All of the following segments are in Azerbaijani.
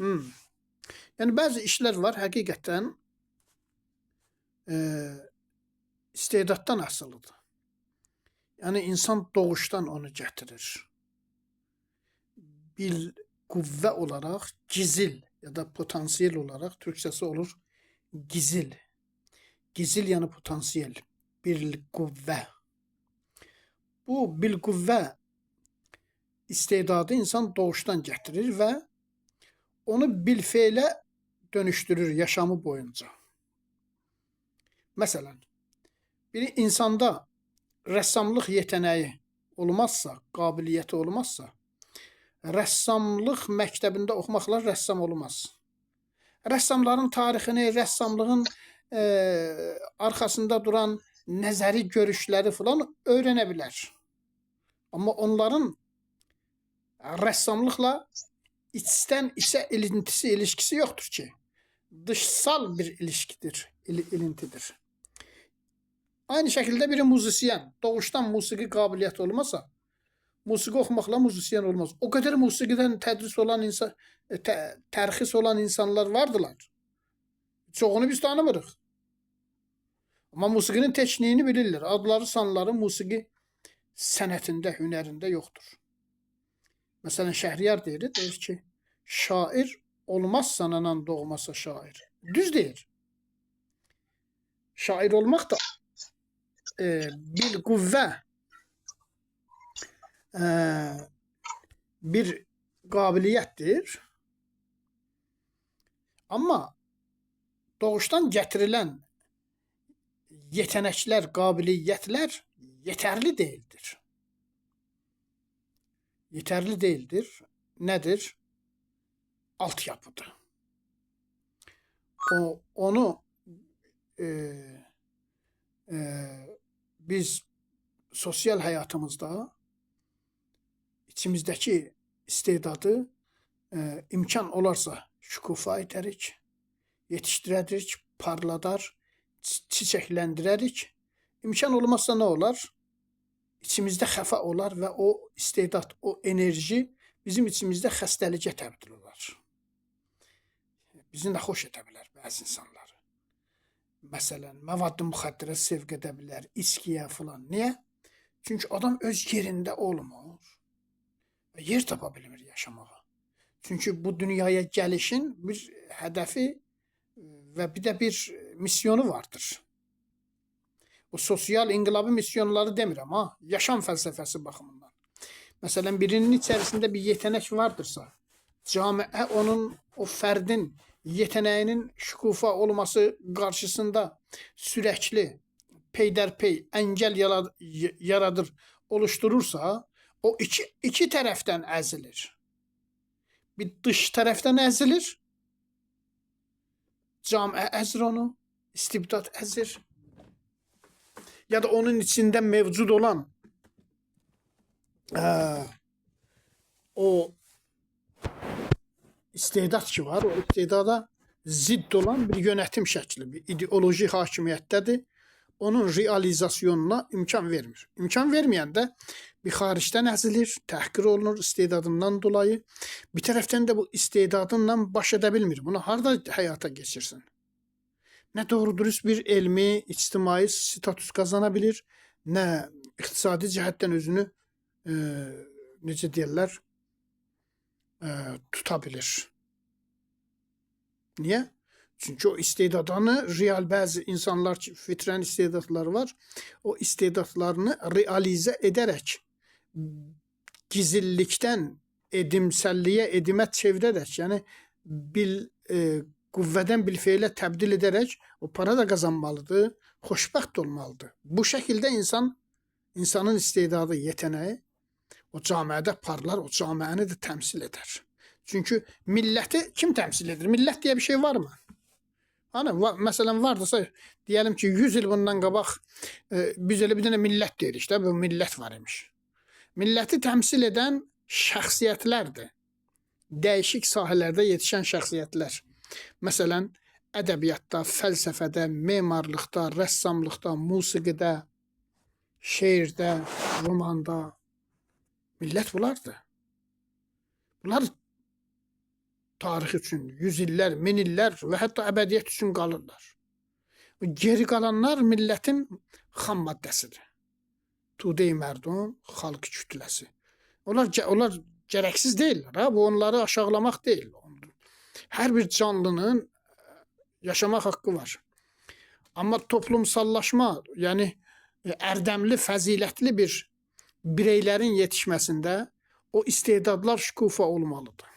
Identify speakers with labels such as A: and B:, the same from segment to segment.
A: Hmm. Yəni bəzi işlər var, həqiqətən e, istedaddan asılıdır. Yəni insan doğuşdan onu gətirir. Bir qüvvə olaraq gizil ya da potansiyel olaraq türkçəsi olur gizil. Gizil yəni potansiyel, bir qüvvə. Bu bir qüvvə istedadı insan doğuşdan gətirir və onu bilfeyle dönüştürür yaşamı boyunca. Məsələn, bir insanda rəssamlıq yeteneği olmazsa, qabiliyyəti olmazsa, rəssamlıq məktəbində oxumaqla rəssam olmaz. Rəssamların tarixini, rəssamlığın arkasında duran nəzəri görüşləri falan öyrənə bilər. Amma onların rəssamlıqla içten içe ilişkisi yoktur ki. Dışsal bir ilişkidir, ilintidir. Aynı şekilde biri müzisyen, doğuştan musiki kabiliyeti olmasa, musiki oxumaqla müzisyen olmaz. O kadar musiqiden tədris olan insan, tərxis olan insanlar vardılar. Çoğunu biz tanımırıq. Ama musiqinin tekniğini bilirlər. Adları, sanları musiki sənətində, hünərində yoxdur. Mesela Şəhriyar deyir ki, şair olmazsa anan doğmasa şair. Düz deyir. Şair olmaq da bir qüvvə, bir qabiliyyətdir. Amma doğuşdan gətirilən yetenekler, qabiliyyətlər yeterli değildir. Yeterli değildir. Nedir? Altyapıdır. Onu biz sosyal hayatımızda içimizdeki istedadı imkan olarsa şükufa edərik, yetişdirərik, parladar, çiçəkləndirərik. İmkan olmazsa ne olar? İçimizdə xəfa olar və o istedad, o enerji bizim içimizdə xəstəliyə təbdil olar. Bizi naxoş edə bilər bəzi insanları. Məsələn, məvadlı müxəddərə sevk edə bilər, içkiyə falan. Niyə? Çünki adam öz yerində olmur və yer tapa bilmir yaşamağa. Çünki bu dünyaya gəlişin bir hədəfi və bir də bir misyonu vardır. O sosyal inqilabı misyonları demirəm ha, yaşam fəlsəfəsi baxımından. Məsələn, birinin içərisində bir yetenek vardırsa, camiə onun, o fərdin yeteneğinin şükufa olması qarşısında sürəkli, peydərpey, əngəl yaradır, oluşturursa, o iki tərəfdən əzilir. Bir dış tərəfdən əzilir, camiə əzir onu, istibdad əzir. Ya da onun içinde mevcut olan o istedat ki var, o istedada zidd olan bir yönetim şəkli, bir ideoloji hakimiyyətdədir. Onun realizasyonuna imkan vermir. İmkan verməyəndə bir xaricdən əzilir, təhqir olunur istedadından dolayı. Bir tərəfdən də bu istedadınla baş edə bilmir. Bunu harda həyata geçirsin? Ne doğru dürüst bir elmi, ictimai status kazanabilir, ne iqtisadi cəhətdən özünü necə deyirlər, tutabilir. Niye? Çünkü o istedadını real bəzi insanlar ki, fitrən istedadları var, o istedadlarını realize ederek, gizillikdən edimsəlliyə, edimə çevirərək, yəni qüvvədən bilfeyle təbdil ederek o para da kazanmalıdır, xoşbəxt olmalıdır. Bu şekilde insanın istedadı, yeteneği o camiədə parlar, o camiəni de temsil eder. Çünkü milleti kim temsil eder? Millet diye bir şey var mı? Hani mesela vardırsa diyelim ki 100 yıl bundan qabaq biz öyle bir tane millet deyirik də, bu millet var imiş. Milleti temsil eden şəxsiyyətlərdir. Dəyişik sahələrdə yetişən şəxsiyyətlər. Məsələn, ədəbiyyatda, fəlsəfədə, memarlıqda, rəssamlıqda, musiqidə, şeirdə, romanda millət bunlardır. Bunlar tarix üçün 100 illər, 1000 illər və hətta əbədiyyət üçün qalırlar. Geri qalanlar millətin xam maddəsidir. Tudey mərdum, xalq kütləsi. Onlar gərəksiz deyillər. Ha? Bu onları aşağılamaq deyil. Hər bir canlının yaşamaq haqqı var. Amma toplumsallaşma, yəni ərdəmli, fəzilətli bir bireylərin yetişməsində o istedadlar şükufa olmalıdır.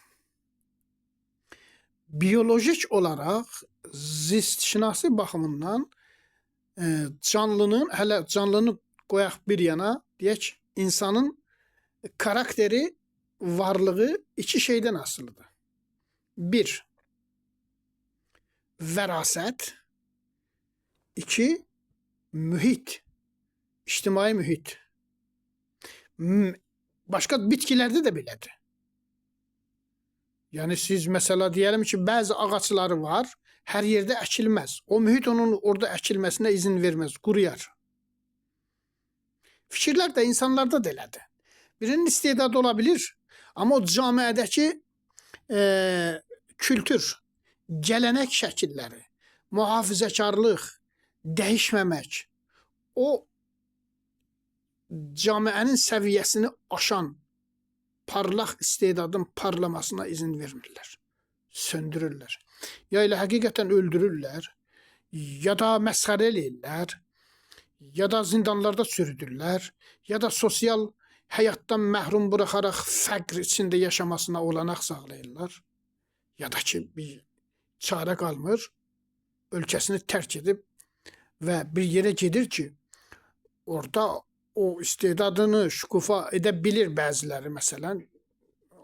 A: Biyolojik olaraq zistşinasi baxımından canlının, hələ canlını qoyaq bir yana, deyək, insanın karakteri, varlığı iki şeydən asılıdır. Bir, vərasət. İki, mühit, ictimai mühit. Başqa bitkilərdə də belədir. Yəni siz məsələ deyəlim ki, bəzi ağacları var, hər yerdə əkilməz. O mühit onun orada əkilməsinə izin verməz, quruyar. Fikirlər də insanlarda da elədir. Birinin istedadı ola bilir, amma o camiədəki kültür, gələnək şəkilləri, mühafizəkarlıq, dəyişməmək, o camiənin səviyyəsini aşan parlaq istedadın parlamasına izin vermirlər, söndürürlər. Ya elə həqiqətən öldürürlər, ya da məsxərə eləyirlər, ya da zindanlarda sürüdürlər, ya da sosial həyatdan məhrum buraxaraq fəqr içində yaşamasına olanaq sağlayırlar. Ya da ki, bir çarə qalmır, ölkəsini tərk edib və bir yerə gedir ki, orada o istedadını şükufa edə bilir bəziləri, məsələn,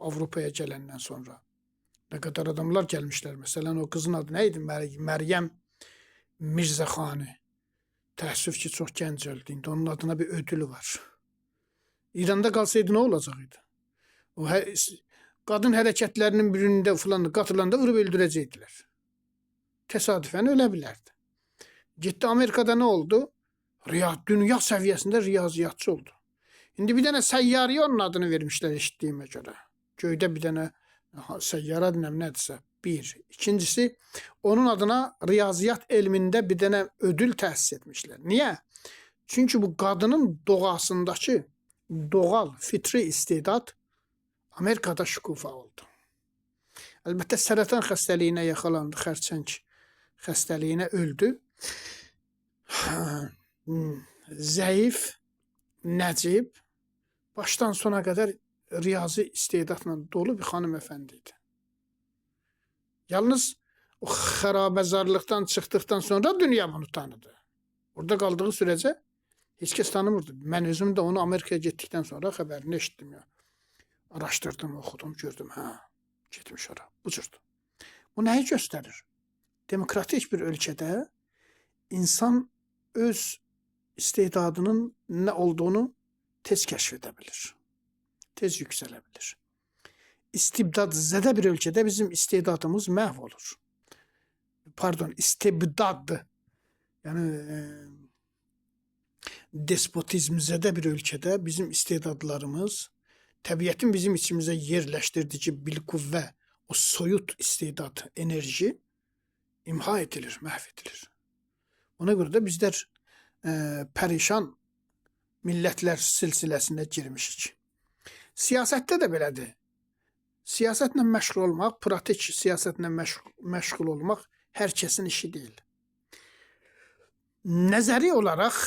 A: Avropaya gələndən sonra. Nə qədər adamlar gəlmişlər, məsələn, o qızın adı nə idi? Məryəm Mirzəxani. Təəssüf ki, çox gənc öldü. İndi onun adına bir ödülü var. İranda qalsaydı nə olacaqdı? O qadın hərəkətlərinin birində falan qatılanda vurub öldürəcəkdilər. Təsadüfən ölə bilərdi. Getdi Amerikada nə oldu? Dünya səviyyəsində riyaziyyatçı oldu. İndi bir dənə səyyarıya onun adını vermişlər eşitdiyimə görə. Göydə bir dənə səyyara dinəm nədirsə. Bir. İkincisi, onun adına riyaziyyat elmində bir dənə ödül təsis etmişlər. Niyə? Çünki bu qadının doğasındakı doğal, fitri istedad Amerikada şükufa oldu. Əlbəttə, sərətan xəstəliyinə yaxalandı, xərçəng xəstəliyinə öldü. Zəif, nəcib, başdan sona qədər riyazi istedadla dolu bir xanım əfəndi idi. Yalnız o xərabəzarlıqdan çıxdıqdan sonra dünya bunu tanıdı. Orada qaldığı sürəcə heç kəs tanımırdı. Mən özüm də onu Amerikaya getdikdən sonra xəbərini eşitdim ya. Araşdırdım, oxudum, gördüm. Getmiş ora. Bu cürdür. Bu nəyi göstərir? Demokratik bir ölkədə insan öz istedadının nə olduğunu tez kəşf edə bilir. Tez yüksələ bilir. İstibdad zədə bir ölkədə bizim istedadımız məhv olur. Pardon, istibdad. Yəni despotizm zədə bir ölkədə bizim istedadlarımız, təbiətin bizim içimizə yerləşdirdiyi bilqüvvə, o soyut istedad, enerji imha edilir, məhv edilir. Ona görə də bizlər pərişan millətlər silsiləsinə girmişik. Siyasətdə də belədir. Siyasətlə məşğul olmaq, pratik siyasətlə məşğul olmaq hər kəsin işi deyil. Nəzəri olaraq,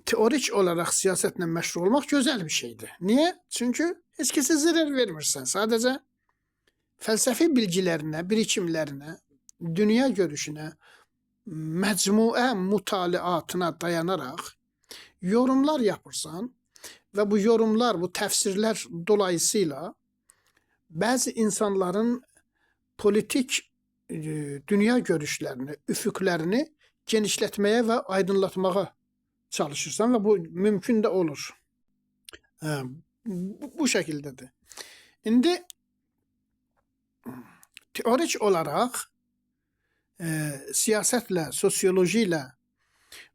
A: teorik olaraq siyasətlə məşğul olmaq gözəl bir şeydir. Niyə? Çünki heç kəsə zərər vermirsən. Sadəcə fəlsəfi bilgilərinə, birikimlərinə, dünya görüşünə, məcmuə mutaliatına dayanaraq yorumlar yapırsan və bu yorumlar, bu təfsirlər dolayısıyla bəzi insanların politik dünya görüşlərini, üfüqlərini genişlətməyə və aydınlatmağa çalışırsan və bu mümkün də olur. Bu şəkildədir. İndi teorik olaraq siyasətlə, sosioloji ilə,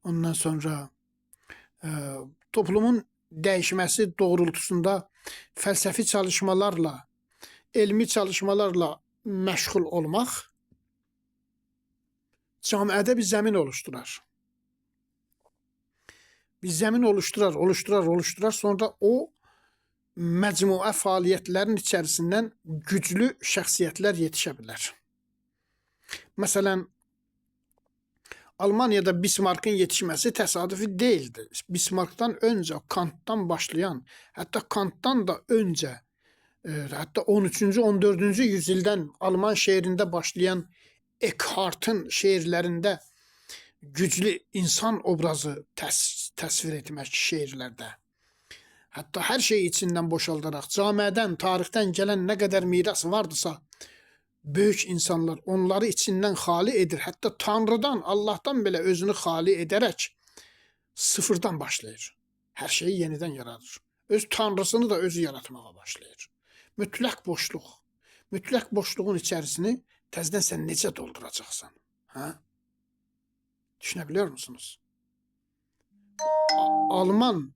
A: ondan sonra toplumun dəyişməsi doğrultusunda fəlsəfi çalışmalarla, elmi çalışmalarla məşğul olmaq camiədə bir zəmin oluşturar. Bir zəmin oluşturar. Sonra o məcmuə fəaliyyətlərin içərisindən güclü şəxsiyyətlər yetişə bilər. Məsələn, Almaniyada Bismarck'ın yetişməsi təsadüfi deyildi. Bismarck'dan öncə, Kantdan başlayan, hətta Kantdan da öncə, hətta 13-cü, 14-cü yüzildən Alman şeirində başlayan Eckhart'ın şeirlərində güclü insan obrazı təsvir etmək şeirlərdə. Hətta hər şey içindən boşaldaraq, camiədən, tarixdən gələn nə qədər miras vardısa, böyük insanlar onları içindən xali edir. Hətta Tanrıdan, Allahdan belə özünü xali edərək sıfırdan başlayır. Hər şeyi yenidən yaradır. Öz Tanrısını da özü yaratmağa başlayır. Mütləq boşluq. Mütləq boşluğun içərisini təzədən sən necə dolduracaqsan? Hə? Düşünə biliyor musunuz? Alman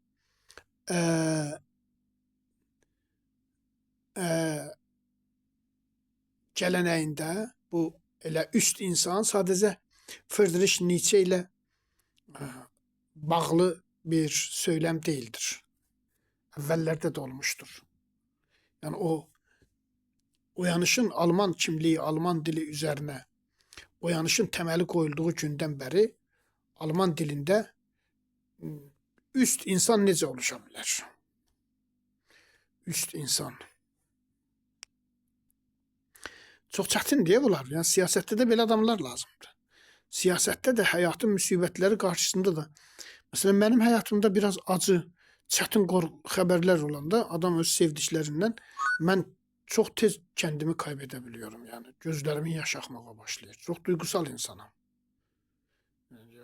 A: gələnəyində bu elə üst insan sadəcə Friedrich Nietzsche ilə bağlı bir söyləm deyildir. Əvvəllərdə də olmuşdur. Yəni o oyanışın Alman kimliyi, Alman dili üzərinə oyanışın təməli qoyulduğu gündən bəri Alman dilində üst insan necə oluşa bilər? Üst insan. Çox çətin deyə bunlar. Yəni, siyasətdə də belə adamlar lazımdır. Siyasətdə də həyatın müsibətləri qarşısında da. Məsələn, mənim həyatımda biraz acı, çətin xəbərlər olanda adam öz sevdiklərindən mən çox tez kəndimi kaybedə biliyorum. Yəni, gözlərimin yaş axmağa başlayır. Çox duygusal insanam.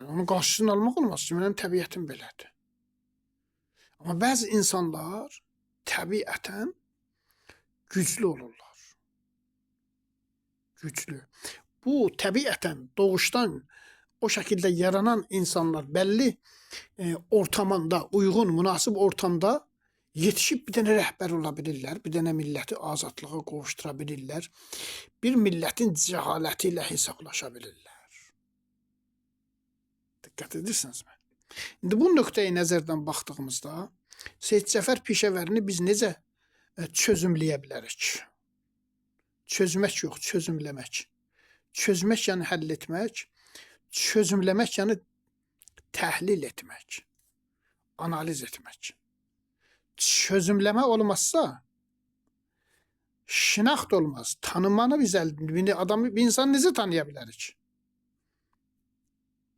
A: Onun qarşısını almaq olmaz ki, mənim təbiətim belədir. Amma bəzi insanlar təbiətən güclü olurlar. Güclü. Bu təbiətən, doğuşdan o şəkildə yaranan insanlar bəlli ortamında, uyğun, münasib ortamda yetişib bir dənə rəhbər ola bilirlər, bir dənə milləti azadlığa qovuşdura bilirlər, bir millətin cəhaləti ilə hesablaşa bilirlər. Diqqət edirsinizmi? İndi bu nöqteyi nəzərdən baxdığımızda Seyid Cəfər Pişəvərini biz necə çözümləyə bilərik? Çözmək yox, çözümləmək. Çözmək yəni həll etmək, çözümləmək yəni təhlil etmək, analiz etmək. Çözümləmə olmazsa şinaxt olmaz, tanımanı biz bir insan necə tanıya bilərik?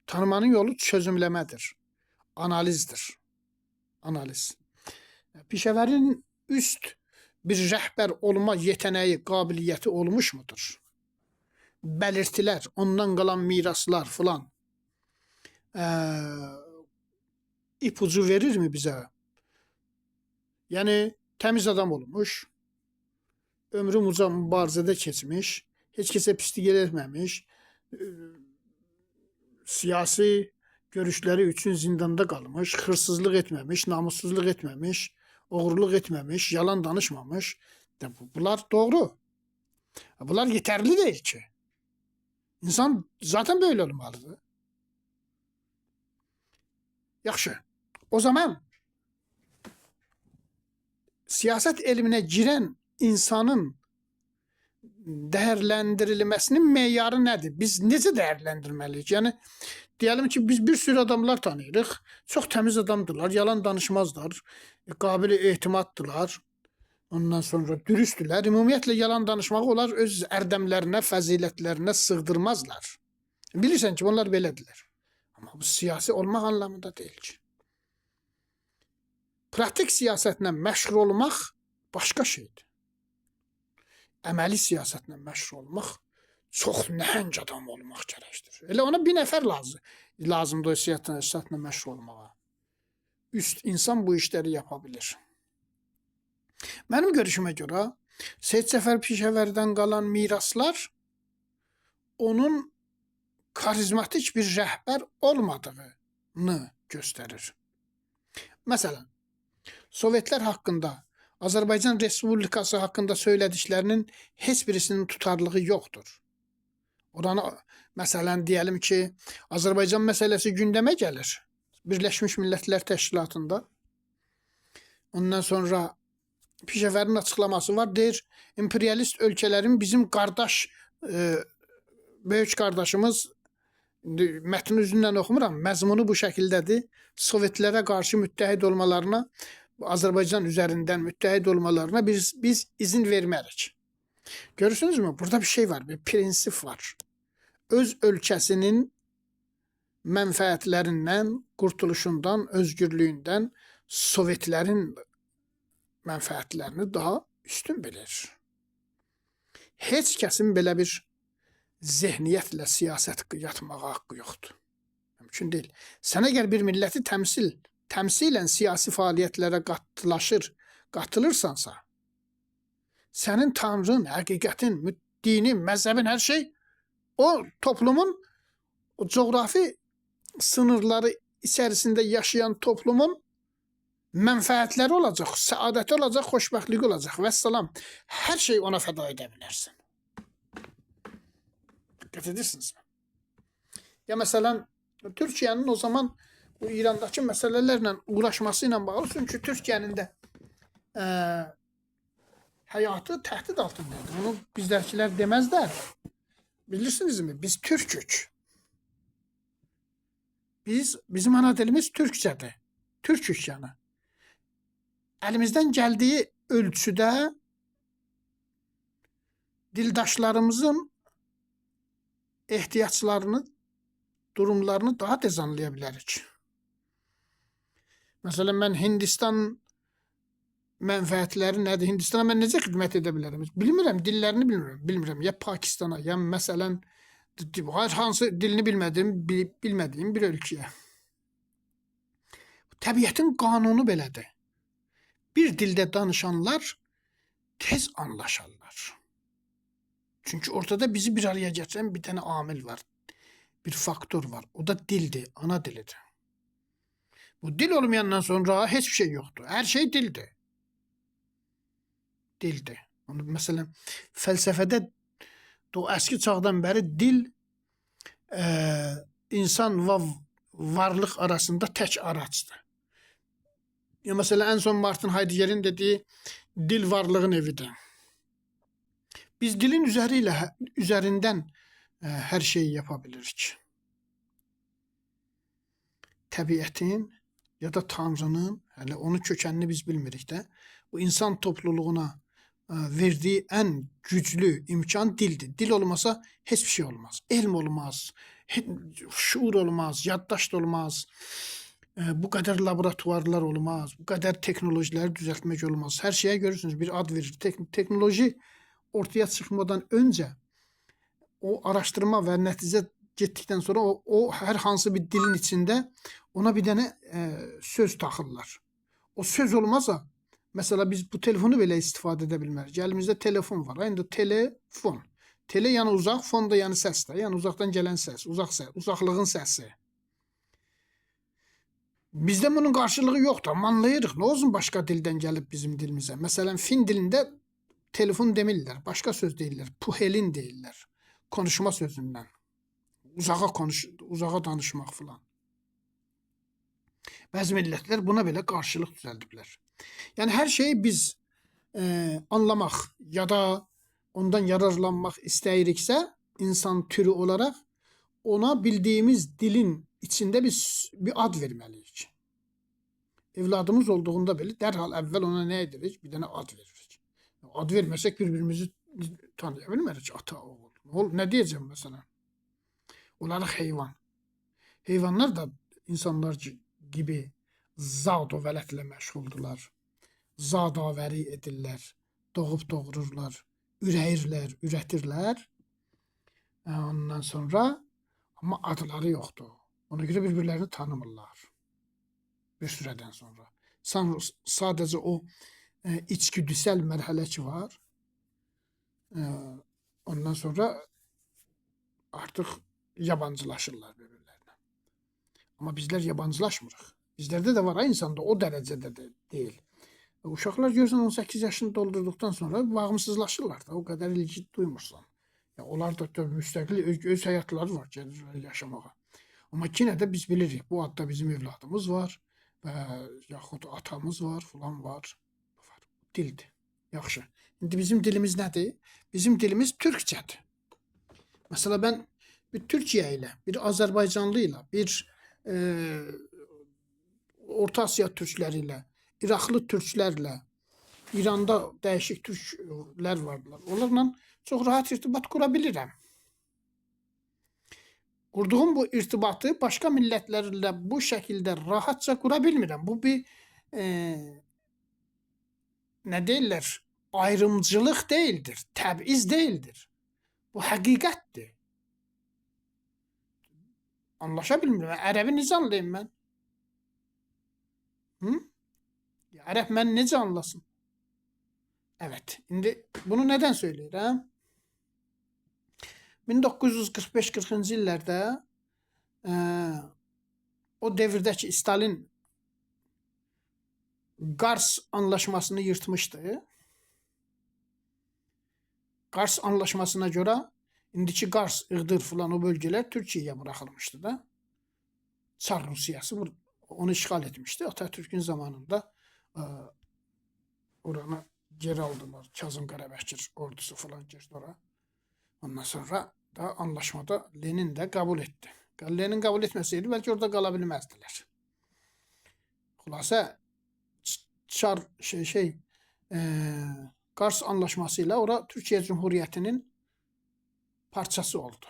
A: Tanımanın yolu çözümləmədir, analizdir. Analiz. Pişəvərin üst bir rəhbər olma yetənəyi, qabiliyyəti olmuş mudur? Bəlirtilər, ondan qalan miraslar filan ipucu verirmi bizə? Yəni, təmiz adam olmuş, ömrü mübarizədə keçmiş, heç kəsə pislik etməmiş, siyasi görüşləri üçün zindanda qalmış, hırsızlıq etməmiş, namussuzluq etməmiş, oğurluq etməmiş, yalan danışmamış. Bunlar doğru. Bunlar yeterli değil ki. İnsan zaten böyle olmalıdır. Yaxşı. O zaman siyaset elmine giren insanın dəyərləndirilməsinin meyarı nədir? Biz necə dəyərləndirməliyik? Yəni, deyəlim ki, biz bir sürü adamlar tanıyırıq. Çox təmiz adamdırlar, yalan danışmazlar, qabil etimaddırlar. Ondan sonra dürüstlülər. Ümumiyyətlə, yalan danışmağı onlar öz ərdəmlərinə, fəzilətlərinə sığdırmazlar. Bilirsən ki, onlar belədirlər. Amma bu siyasi olmaq anlamında deyil ki. Pratik siyasətlə məşğul olmaq başqa şeydir. Əməli siyasətlə məşğul olmaq çox nəhəng adam olmaq gərəkdir. Elə ona bir nəfər lazımdır o siyasətlə məşğul olmağa. Üst insan bu işləri yapa bilir. Mənim görüşümə görə Seyid Cəfər Pişəvərdən qalan miraslar onun karizmatik bir rəhbər olmadığını göstərir. Məsələn, Sovetlər haqqında Azərbaycan Respublikası haqqında söylədiklərinin heç birisinin tutarlığı yoxdur. Oranı, məsələn, deyəlim ki, Azərbaycan məsələsi gündəmə gəlir. Birləşmiş Millətlər Təşkilatında. Ondan sonra Pişəvərin açıqlaması var. Deyir, imperialist ölkələrin bizim qardaş, böyük qardaşımız, mətni üzündən oxumuram, məzmunu bu şəkildədir. Sovetlərə qarşı müttəhid olmalarına, Azərbaycan üzərindən müttəhid olmalarına biz izin vermərik. Görürsünüzmü? Burada bir şey var, bir prinsip var. Öz ölkəsinin mənfəətlərindən, qurtuluşundan, özgürlüyündən Sovetlərin mənfəətlərini daha üstün bilir. Heç kəsin belə bir zehniyyətlə siyasət yatmağa haqqı yoxdur. Mümkün deyil. Sən əgər bir milləti təmsilən siyasi fəaliyyətlərə qatılırsansa, sənin tanrın, həqiqətin, dinin, məzəbin, hər şey o toplumun, o coğrafi sınırları içərisində yaşayan toplumun mənfəətləri olacaq, səadəti olacaq, xoşbəxtliyi olacaq. Vəssalam. Hər şey ona fəda edə bilərsən. Diqqət edirsinizmi? Ya məsələn, Türkiyənin o zaman bu İrandakı məsələlərlə uğraşması ilə bağlı, çünki Türkiyənin də həyatı təhdid altındadır. Bunu bizdəkilər deməzlər. Bilirsinizmi? Biz türkük. Bizim ana dilimiz türkçədir. Türkük yəni. Əlimizdən gəldiyi ölçüdə dildaşlarımızın ehtiyaclarını, durumlarını daha tez anlaya bilərik. Məsələn, mən Hindistan mənfəətləri nədir? Hindistana mən necə xidmət edə bilərəm? Bilmirəm, dillərini bilmirəm. Ya Pakistana, ya məsələn, hansı dilini bilmədiyim bir ölkəyə. Təbiətin qanunu belədir. Bir dildə danışanlar tez anlaşarlar. Çünki ortada bizi bir araya gətirən bir dənə amil var. Bir faktor var. O da dildir, ana dilidir. Bu dil olmayandan sonra heç bir şey yoxdur. Hər şey dildir. Dildir. Məsələn, fəlsəfədə o əski çağdan bəri dil insan və varlıq arasında tək aracdır. Ya məsələn, ən son Martin Heideggerin dediyi dil varlığın evidir. Biz dilin üzərindən hər şeyi yapa bilirik. Təbiətin ya da Tanrının, hələ onun kökənini biz bilmirik də, bu insan topluluğuna verdiyi ən güclü imkan dildir. Dil olmasa heç bir şey olmaz. Elm olmaz, şuur olmaz, yaddaşt olmaz, bu qədər laboratuvarlar olmaz, bu qədər teknolojiləri düzəltmək olmaz. Hər şeyə görürsünüz, bir ad verir. Teknoloji ortaya çıxmadan öncə o araşdırma və nəticə getdikdən sonra o hər hansı bir dilin içində ona bir dənə söz taxırlar. O söz olmasa, məsələ biz bu telefonu belə istifadə edə bilmərik. Əlimizdə telefon var. İndi telefon. Tele yəni uzaq, fon da yəni səs də. Yəni uzaqdan gələn səs, uzaqlığın səsi. Bizdə bunun qarşılığı yoxdur. Amma anlayırıq. Nə olsun başqa dildən gəlib bizim dilimizə. Məsələn, fin dilində telefon demirlər. Başqa söz deyirlər. Puhelin deyirlər. Konuşma sözündən. Uzağa danışmaq filan. Bəzi millətlər buna belə qarşılıq düzəldiblər. Yəni hər şeyi biz anlamaq ya da ondan yararlanmaq istəyiriksə, insan türü olaraq ona bildiyimiz dilin içində biz bir ad verməliyik. Evladımız olduğunda belə dərhal əvvəl ona nə edirik? Bir dənə ad veririk. Ad verməsək bir-birimizi tanıya bilmərik. Ata, oğul. Nə deyəcəm məsələn? Onları heyvan. Heyvanlar da insanlar gibi zad o vələtlə məşğuldular. Zadavəri edirlər. Doğub doğururlar. Ürəyirlər, ürətirlər. Ondan sonra amma adları yoxdur. Ona görə bir-birlərini tanımırlar. Bir sürədən sonra. Sadəcə o içgüdüsel mərhələ ki var. Ondan sonra artıq yabancılaşırlar bir-birlərinə. Amma bizlər yabancılaşmırıq. Bizlərdə də var insanda o dərəcədə də deyil. Uşaqlar görürsən 18 yaşını doldurduqdan sonra bağımsızlaşırlar da, o qədər ilgi duymursan. Ya onlar da müstəqil öz həyatları var, gəlirlər yaşamağa. Amma yenə də biz bilirik, bu adda bizim evladımız var və yaxud atamız var, filan var. Dildir. Yaxşı. İndi bizim dilimiz nədir? Bizim dilimiz türkçədir. Məsələn, mən bir Türkiyə ilə, bir Azərbaycanlı ilə, bir Orta Asiya türkləri ilə, İraqlı türklərlə, İranda dəyişik türklər vardılar. Onlarla çox rahat irtibat qura bilirəm. Qurduğum bu irtibatı başqa millətlərlə bu şəkildə rahatca qura bilmirəm. Bu bir nə deyirlər? Ayrımcılıq deyildir, təbiiz deyildir. Bu həqiqətdir. Anlaşa bilmirəm. Ərəbi necə anlayayım mən? Ərəb məni necə anlasın? Evet, indi bunu nədən söyləyirəm? 1945-40-cı illərdə o devirdəki Stalin Qars anlaşmasını yırtmışdı. Qars anlaşmasına görə indiki Qars, Iğdır filan o bölgələr Türkiyəyə buraxılmışdı da. Çar Rusiyası onu işğal etmişdi. Atatürk'ün zamanında oranı geri aldılar. Kazım Qarabəkir ordusu falan girdi oraya. Ondan sonra da anlaşmada Lenin de kabul etti. Lenin kabul etmeseydi belki orada kalabilmezdiler. Xülasə Çar Kars anlaşmasıyla orada Türkiye Cumhuriyeti'nin parçası oldu.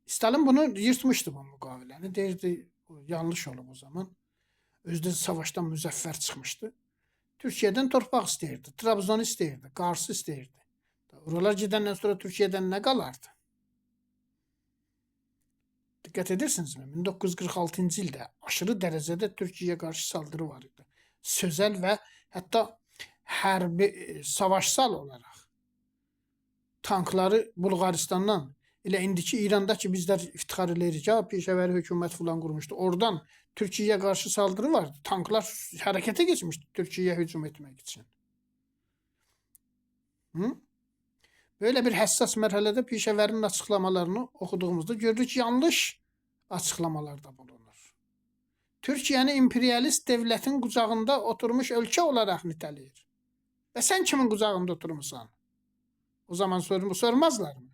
A: Stalin bunu yırtmıştı bu mukaveleni. Deyirdi yanlış olub o zaman. Özdə savaşdan müzəffər çıxmışdı. Türkiye'den torpaq istəyirdi. Trabzon istəyirdi. Kars'ı istəyirdi. Oralar gedəndən sonra Türkiye'den ne qalardı? Dikkat edersiniz mi? 1946-cı ildə aşırı dərəcədə Türkiyəyə qarşı saldırı var idi. Sözel və hətta hərbi, savaşsal olaraq tankları Bulqaristandan elə indiki İranda ki bizlər iftixar edirik ya, peşəvəri hökumət falan qurmuşdu. Oradan Türkiyəyə qarşı saldırı vardı. Tanklar hərəkətə geçmişdi Türkiyəyə hücum etmək üçün. Böyle bir həssas mərhələdə peşəvərinin açıqlamalarını oxuduğumuzda görürük ki, yanlış açıqlamalarda bulunur. Türkiyəni imperialist devlətin qucağında oturmuş ölkə olaraq nitələyir. Və sən kimin qucağında oturmuşsan? O zaman sormazlar mı?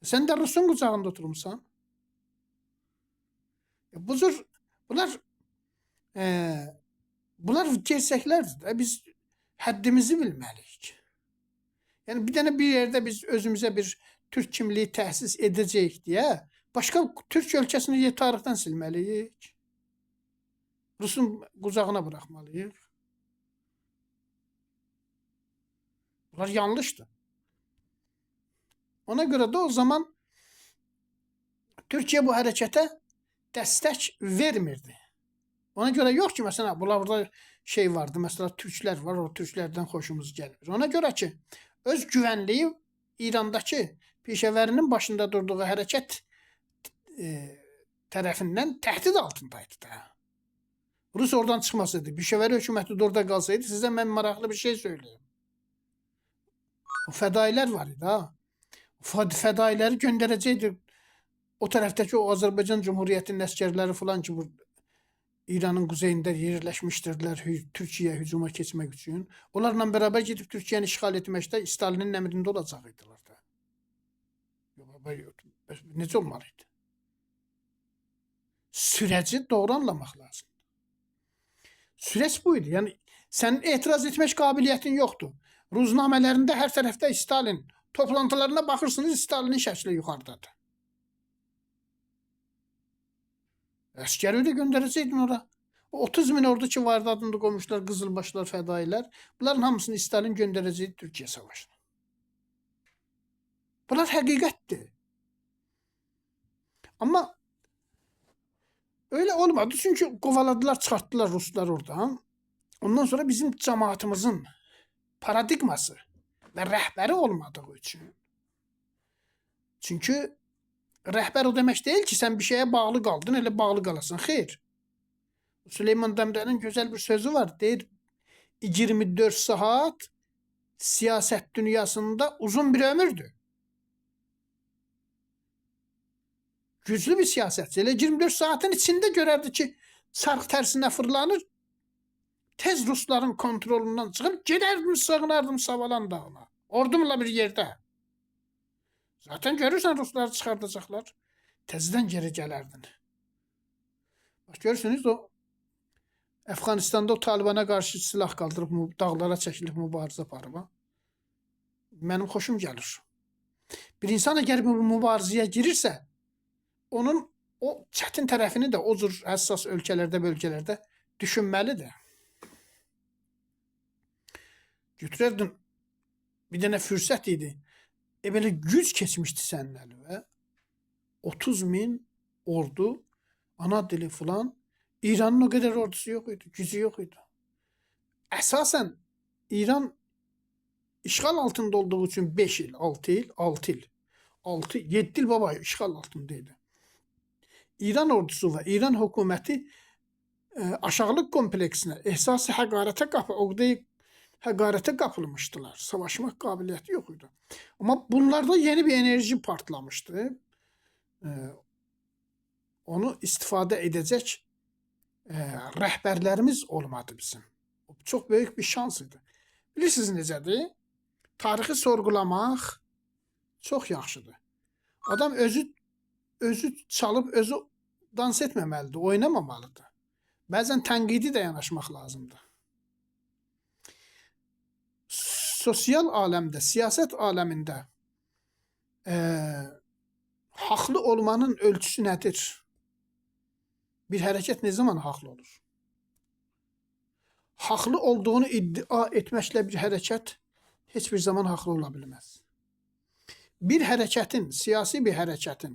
A: Sen de Rus'un qucağında oturmuşsan. Bunlar gerçəklərdir. Biz həddimizi bilməliyik. Yani bir tane bir yerde biz özümüze bir Türk kimliği təhsis edəcəyik deyə başka Türk ölkəsini tarixdən silməliyik. Rus'un qucağına bırakmalıyıq. Bunlar yanlışdır. Ona göre de o zaman Türkiye bu hərəkətə dəstək vermirdi. Ona göre yok ki mesela burada vardı, mesela Türkler var, o Türklerden hoşumuz gelmir. Ona göre ki öz güvenliği İrandakı peşəvərinin başında durduğu hərəkət tərəfindən təhdid altındaydı da. Rus oradan çıxmasaydı, peşəvəri hökuməti orada qalsaydı, sizə mən maraqlı bir şey söyleyeyim. O fədailer var idi ha. Fədailəri göndərəcəkdi o tərəfdəki o Azərbaycan Cumhuriyyətinin əskərləri falan ki bu İranın kuzeyində yerləşmişdirlər Türkiyə hücuma keçmək üçün. Onlarla beraber gedib Türkiyəni işğal etməkdə Stalinin əmrində olacaqdılar da. Necə olmalıydı? Süreci doğru anlamaq lazım. Süreç buydu. Yani sen etiraz etmək qabiliyyətin yoxdur. Ruznamələrində hər tərəfdə Stalin toplantılarına baxırsınız, Stalinin şəkli yuxarıdadır. Əskəri də göndərəcəydin ora. 30.000 ordu ki vardı adında qoymuşlar, qızılbaşlar, fədailər. Bunların hamısını Stalin göndərəcəkdi Türkiyə savaşına. Bunlar həqiqətdir. Amma öyle olmadı. Çünkü kovaladılar, çıkarttılar Ruslar oradan. Ondan sonra bizim cemaatımızın paradigması ve rəhbəri olmadığı için. Çünkü rəhbər o demək deyil ki, sən bir şeye bağlı qaldın, elə bağlı qalasın. Xeyr. Süleyman Demirel'in güzel bir sözü var. Deyir 24 saat siyaset dünyasında uzun bir ömürdür. Güclü bir siyasetçi. Elə 24 saatin içinde görərdi ki, çarx tərsinə fırlanır. Tez Rusların kontrolündən çıxıb gedərdim, sığınardım Savalan dağına. Ordumla bir yerdə. Zaten görürsən Rusları çıxardacaqlar. Təzədən geri gələrdin. Bax görürsünüz o Əfqanistanda o Talibana qarşı silah qaldırıb dağlara çəkilib mübarizə aparıb. Mənim xoşum gəlir. Bir insan əgər bu mübarizəyə girirsə, onun o çətin tərəfini də o cür həssas ölkələrdə, bölgələrdə düşünməlidir. Götürərdin, bir dənə fürsət idi. Belə güc keçmişdi sənin əlinə. 30.000 ordu, ana dili filan. İranın o kadar ordusu yok idi, gücü yok idi. Esasen İran işgal altında olduğu için 5 yıl, 6 yıl, 6 yıl, 7 yıl baba işgal altındaydı. İran ordusu ve İran hükümeti aşağılık kompleksine, ehsası həqarətə kapılmıştılar. Savaşmak kabiliyeti yok idi. Ama bunlarda yeni bir enerji partlamıştı. Onu istifade edecek rəhbərlərimiz olmadı bizim. Çox böyük bir şans idi. Bilirsiniz necədir? Tarixi sorgulamaq çox yaxşıdır. Adam özü çalıb, özü dans etməməlidir, oynamamalıdır. Bəzən tənqidi də yanaşmaq lazımdır. Sosial aləmdə, siyasət aləmində haqlı olmanın ölçüsü nədir? Bir hərəkət ne zaman haqlı olur? Haqlı olduğunu iddia etməklə bir hərəkət heç bir zaman haqlı ola bilməz. Bir hərəkətin, siyasi bir hərəkətin,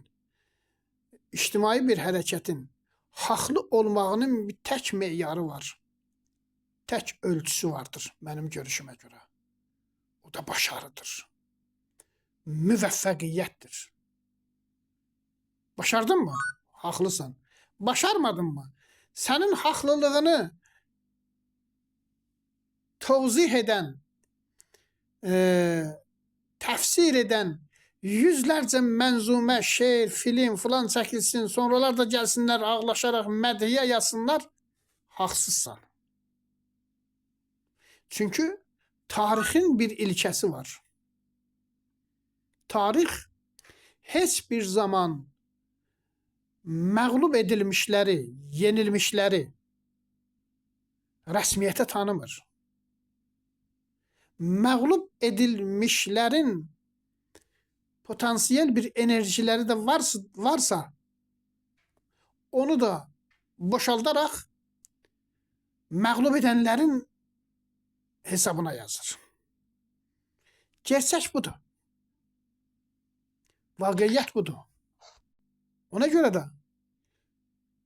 A: ictimai bir hərəkətin haqlı olmağının bir tək meyarı var. Tək ölçüsü vardır mənim görüşümə görə. O da başarıdır. Müvəffəqiyyətdir. Başardın mı? Haqlısan. Başarmadın mı? Senin haklılığını tevzih eden, tefsir eden yüzlerce menzume, şiir, film falan çekilsin, sonralar da gelsinler ağlaşarak medhiye yazsınlar, haksızsan. Çünkü tarihin bir ilkesi var. Tarih hiçbir zaman məğlub edilmişləri, yenilmişləri rəsmiyyətə tanımır. Məğlub edilmişlərin potansiyel bir enerjiləri də varsa onu da boşaldaraq məğlub edənlərin hesabına yazır. Gerçək budur. Vaqiyyət budur. Ona göre de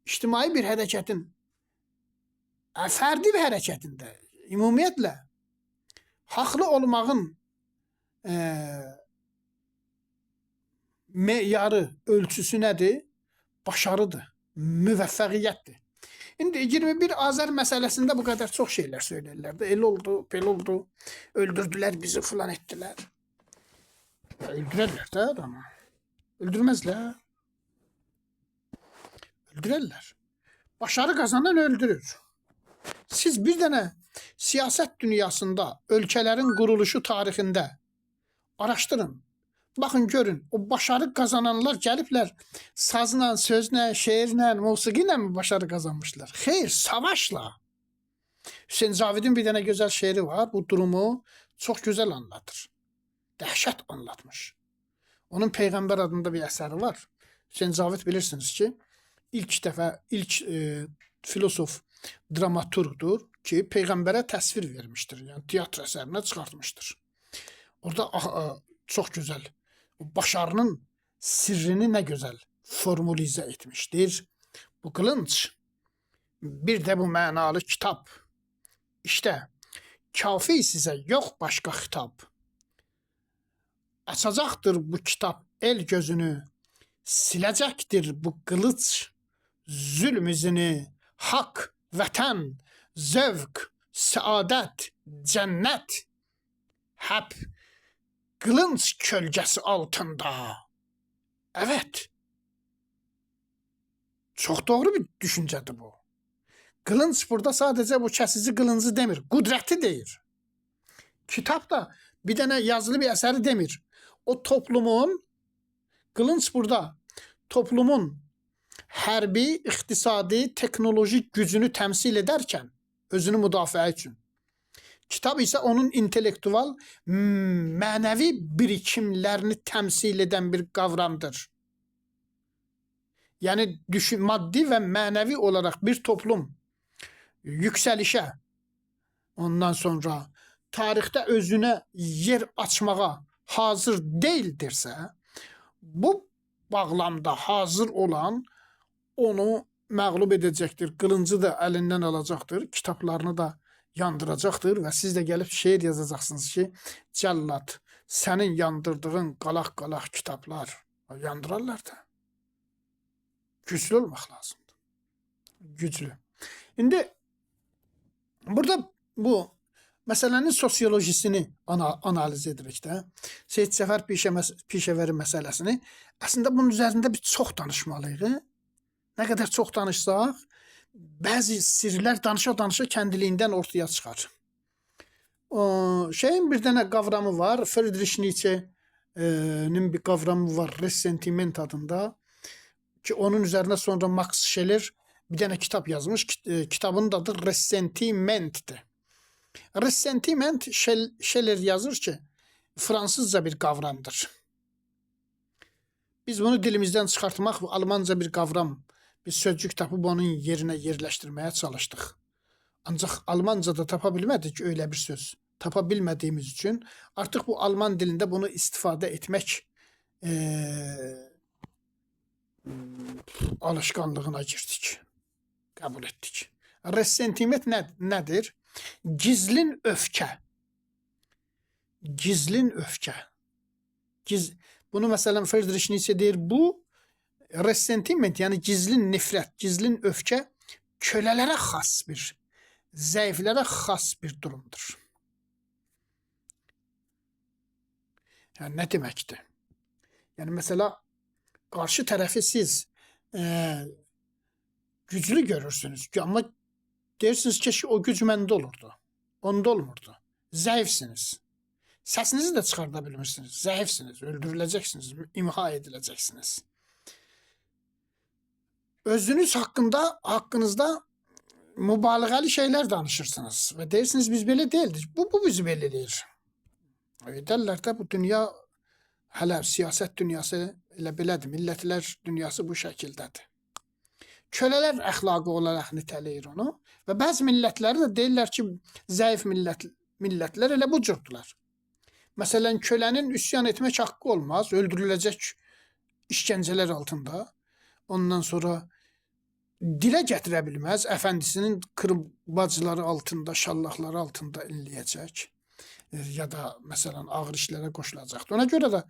A: ictimai bir hərəkətin, fərdi bir hərəkətində ümumiyyətlə haqlı olmağın meyarı, ölçüsü nədir? Başarıdır, müvəffəqiyyətdir. İndi 21 Azər məsələsində bu kadar çox şeyler söylerler. El oldu, pel oldu, öldürdüler bizi falan ettiler. Öldürürler de adamı. Öldürmezler. Öldürürler. Başarı kazanan öldürür. Siz bir tane siyaset dünyasında ülkelerin kuruluşu tarihinde araştırın. Bakın görün o başarı kazananlar gelipler sazla, sözle, şiirle, musikiyle mi başarı kazanmışlar? Hayır, savaşla. Hüseyin Cavid'in bir tane güzel şiiri var. Bu durumu çok güzel anlatır. Dehşet anlatmış. Onun Peygamber adında bir eseri var. Hüseyin Cavid bilirsiniz ki ilk filosof, dramaturgdur ki Peyğəmbərə təsvir vermiştir. Yəni tiyatro əsərinə çıxartmışdır. Orada çox gözəl başarının sirrini nə gözəl formalizə etmişdir. Bu qılınc bir də bu mənalı kitab. İşte kafi sizə yox başqa xitab. Açacaqdır bu kitab el gözünü, siləcəkdir bu qılıç zulm izini, hak vətən, zövq, səadət, cənnət hep kılınç kölgəsi altında. Evet. Çok doğru bir düşüncedir bu. Kılınç burada sadece bu kesici kılıncı demir. Kudreti deyir. Kitap da bir tane yazılı bir eseri demir. O toplumun, kılınç burada toplumun hərbi, iktisadi, teknolojik gücünü temsil ederken özünü müdafiə üçün. Kitab ise onun intellektual, mənəvi birikimlerini temsil eden bir kavramdır. Yani maddi ve manevi olarak bir toplum yükselişe, ondan sonra tarihte özüne yer açmağa hazır değildirse, bu bağlamda hazır olan onu məğlub edecektir. Kılıncı da elinden alacaktır. Kitaplarını da yandıracaktır ve siz de gelip şiir yazacaksınız ki, Cəllad, senin yandırdığın qalaq-qalaq kitaplar yandırarlar da. Güçlü olmak lazımdır. Güçlü. Şimdi burada bu meselenin sosyolojisini analiz edirik də. Seyid Cəfər Pişəvəri məsələsini aslında bunun üzerinde bir çox danışmalıyıq. Ne kadar çok danışsaq, bazı sirlər danışa-danışa kendiliğinden ortaya çıxar. Şeyin bir tane kavramı var. Friedrich Nietzsche'nin bir kavramı var. Ressentiment adında. Ki onun üzerine sonra Max Scheler bir tane kitap yazmış. Kitabın adı Ressentiment'ti. Ressentiment Scheler yazır ki Fransızca bir kavramdır. Biz bunu dilimizden çıkartmak, Almanca bir kavram, bir sözcük tapıp onun yerine yerleştirmeye çalıştık. Ancak Almanca'da tapabilmedik öyle bir söz. Tapabilmediğimiz için artık bu Alman dilinde bunu istifade etmek alışkanlığına girdik. Kabul ettik. Ressentiment nedir? Gizlin öfke. Gizlin öfke. Bunu mesela Friedrich Nietzsche deyir, bu ressentiment yani gizlin nifret, gizlin öfke kölelere xas bir, zayıflara xas bir durumdur. Yani ne demekti? Yani mesela karşı tarafı siz güçlü görürsünüz ama dersiniz ki o güc məndə olurdu. Onda olmurdu. Zayıfsınız. Səsinizi de çıkartabilirsiniz. Zayıfsınız, öldürüleceksiniz, imha edileceksiniz. Özünüz hakkınızda mübalağalı şeyler danışırsınız. Ve dersiniz biz böyle değildik. Bu bizi belirleyir. Derler de bu dünya, hele siyaset dünyası elə belədir. Millətlər dünyası bu şəkildədir. Kölələr əxlaqı olaraq nitələyir onu. Və bəzi millətləri də deyirlər ki, zəif millətlər elə bu cürdülər. Məsələn, kölənin üsyan etmək haqqı olmaz, öldürüləcək işgəncələr altında. Ondan sonra dilə gətirə bilməz, əfəndisinin qırbacları altında, şallaqları altında inləyəcək. Ya da məsələn, ağır işlərə qoşulacaqdır. Ona görə də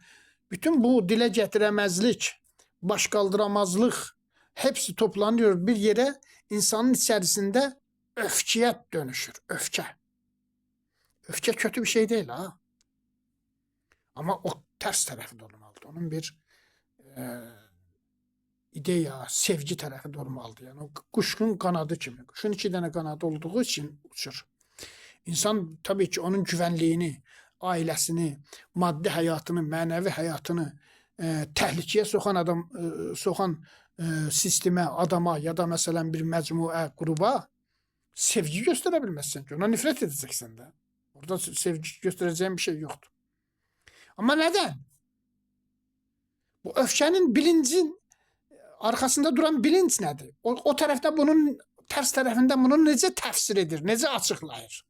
A: bütün bu dilə gətirəməzlik, başqaldıramazlıq hepsi toplanıyor bir yere, insanın içerisinde öfkeye dönüşür. Öfke. Öfke kötü bir şey değil ha. Ama o ters tarafı da olmalıdır. Onun bir ideya, sevgi tarafı da olmalıdır. Yani o kuşun kanadı kimi. Kuşun 2 tane kanadı olduğu için uçur. İnsan tabii ki onun güvenliğini, ailesini, maddi hayatını, manevi hayatını tehlikeye sokan sisteme, adama ya da mesela bir mecmuaya, gruba sevgi gösterebilmezsin ki. Ona nefret edeceksin de. Orada sevgi göstereceğin bir şey yoktu. Ama neden? Bu öfkenin, bilincin arkasında duran bilinç nedir? O tarafta bunun, ters tarafında bunu necə təfsir edir, necə açıqlayır?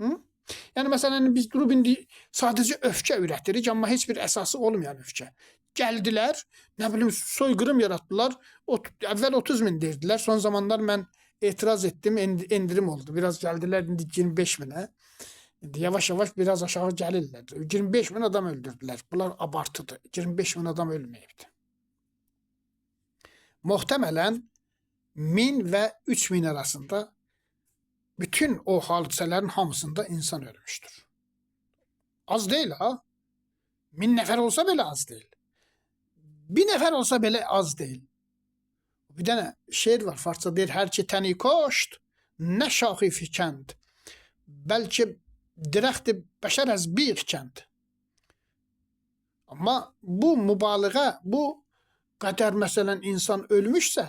A: Hı? Yani mesela biz durup indi sadece öfke üretirik ama hiçbir esası olmayan öfke. Geldiler, ne bileyim soykırım yarattılar. Evvel 30 bin derdiler. Son zamanlar ben itiraz ettim, indirim oldu. Biraz geldiler, indi 25 bine. İndi yavaş yavaş biraz aşağı gelirler. 25 bin adam öldürdüler. Bunlar abartıdı. 25 bin adam ölmeyipti. Muhtemelen 1000 və 3000 arasında bütün o hadisələrin hamısında insan ölmüşdür. Az deyil ha. 1000 nəfər olsa belə az deyil. 1 nəfər olsa belə az deyil. Bir dənə şeir var, farsça deyir, hər ki təni koşt, nə şaxi fikənd, bəlkə dirəxti bəşər əz bir kənd. Amma bu mübaliğə, bu qədər məsələn insan ölmüşsə,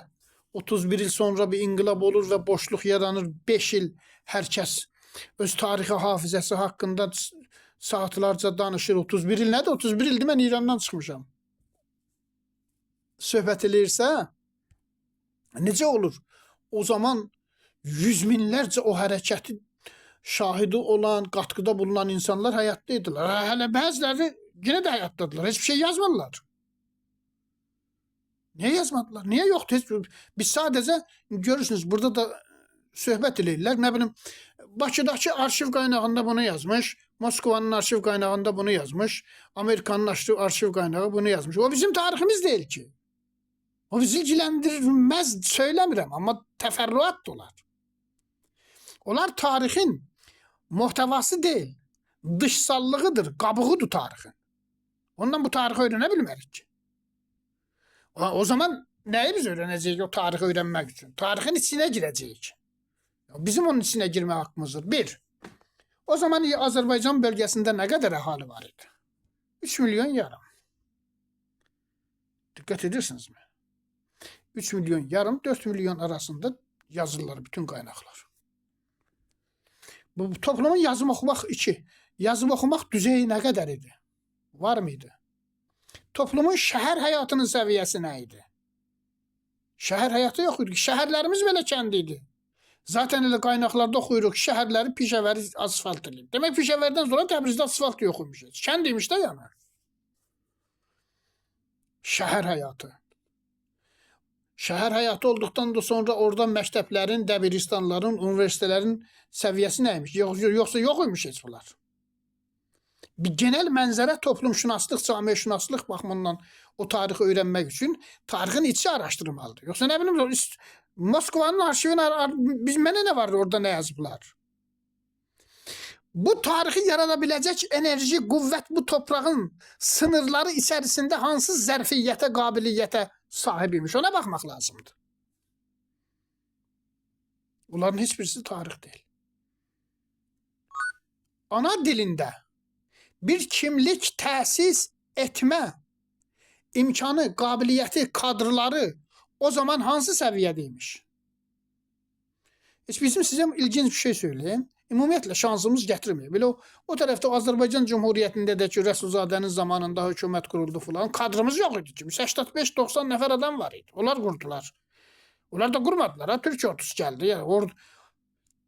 A: 31 il sonra bir inqilab olur və boşluq yaranır, 5 il hər kəs öz tarixi hafizəsi haqqında saatlarca danışır. 31 il nədir? 31 ildir mən İrandan çıxmışam. Söhbət eləyirsə, necə olur? O zaman yüz minlərcə o hərəkəti şahidi olan, qatqıda bulunan insanlar həyatdaydılar. Hələ bəziləri yenə də həyatdadılar. Heç bir şey yazmırlar. Niyə yazmadılar? Niyə yoxdur? Biz sadəcə görürsünüz, burada da söhbət eləyirlər. Nə bilim, Bakıdakı arşiv qaynağında bunu yazmış, Moskvanın arşiv qaynağında bunu yazmış, Amerikanın arşiv qaynağı bunu yazmış. O bizim tariximiz deyil ki. O bizi ilgiləndirməz söyləmirəm, amma təfərrüat olar. Onlar tarixin muhtevası deyil, dışsallığıdır, qabığıdır tarixin. Ondan bu tarixi öyrənə bilmərik ki. O zaman nəyi biz öyrənəcəyik o tarixi öyrənmək üçün? Tarixin içinə girəcəyik. Bizim onun içinə girmə haqqımızdır. Bir, o zaman Azərbaycan bölgəsində nə qədər əhali var idi? 3 milyon yarım. Diqqət edirsinizmi? 3 milyon yarım, 4 milyon arasında yazırlar bütün qaynaqlar. Bu toplumun yazım oxumaq 2. Yazım oxumaq düzeyi nə qədər idi? Var mıydı? Toplumun şəhər həyatının səviyyəsi nə idi? Şəhər həyatı yox idi. Şəhərlərimiz belə kəndi idi. Zaten elə qaynaqlarda oxuyuruq ki, şəhərləri Pişəvəri asfalt edilib. Demək Pişəvərdən sonra Təbrizdə asfalt yox imiş. Kənd imiş də yəni. Şəhər həyatı. Şəhər həyatı olduqdan da sonra orada məktəblərin, dəbiristanların, universitetlərin səviyyəsi nəymiş? Yoxsa yox imiş heç bunlar. Bir genel mənzərə toplumşünaslıq, cəmiyyətşünaslıq baxımından o tarixi öyrənmək üçün tarixin içi araşdırmalıdır. Yoxsa nə bilim, Moskvanın arşivində mənə nə var orada nə yazıblar? Bu tarixi yarada biləcək enerji, qüvvət bu toprağın sınırları içərisində hansı zərfiyyətə, qabiliyyətə sahib imiş? Ona baxmaq lazımdır. Bunların heç birisi tarix deyil. Ana dilində bir kimlik təsis etmə imkanı, qabiliyyəti, kadrları o zaman hansı səviyyədəymiş? Heç bizim sizə ilginç bir şey söyleyeyim. Ümumiyyətlə şansımız gətirmir. Belə o tərəfdə Azərbaycan Cumhuriyyətində də ki, Rəsulzadənin zamanında hökumət quruldu falan. Kadrımız yox idi ki. 85-90 nəfər adam var idi. Onlar qurdular. Onlar da qurmadılar. Türk ordusu gəldi. Yəni,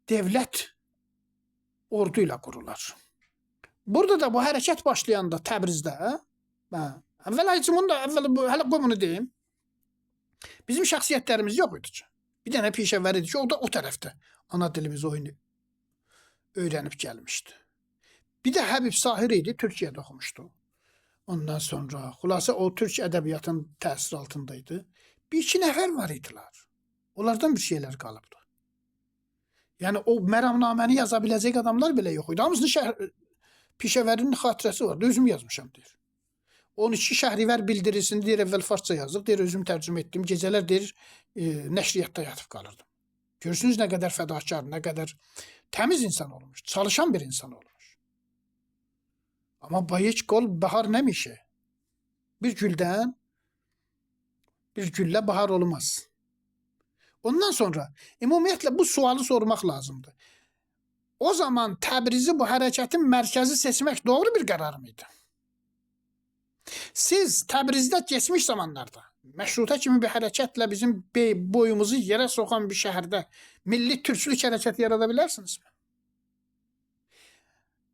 A: devlət ordu ilə qurular. Burada da bu hərəkət başlayanda Təbrizdə, hələ qoy bunu deyim. Bizim şəxsiyyətlərimiz yox idi ki. Bir dənə Pişəvər idi ki, o da o tərəfdə ana dilimiz oyunu öyrənib gəlmişdi. Bir də Həbib Sahir idi, Türkiyədə oxumuşdu. Ondan sonra xülasə o türk ədəbiyyatının təsir altındaydı. Bir iki nəfər var idilər. Onlardan bir şeylər qalıbdı. Yəni o məramnaməni yaza biləcək adamlar belə yox idi. Hamısının Pişəvərin xatirəsi var. Özüm yazmışam deyir. 12 Şəhrivər bildirisini deyir, əvvəl farsça yazıq, deyir, özüm tərcümə etdim. Gecələr deyir, nəşriyyatda yatıb qalırdım. Görürsünüz nə qədər fədakar, nə qədər təmiz insan olmuş, çalışan bir insan olmuş. Amma bayiç qol bahar nəmişə. Bir güldən bir güllə bahar olmaz. Ondan sonra ümumiyyətlə bu sualı sormaq lazımdır. O zaman Təbrizi bu hərəkətin mərkəzi seçmək doğru bir qərar mıydı? Siz Təbrizdə geçmiş zamanlarda məşrutə kimi bir hərəkətlə bizim boyumuzu yerə soxan bir şəhərdə milli türkçülük hərəkəti yarada bilərsinizmi?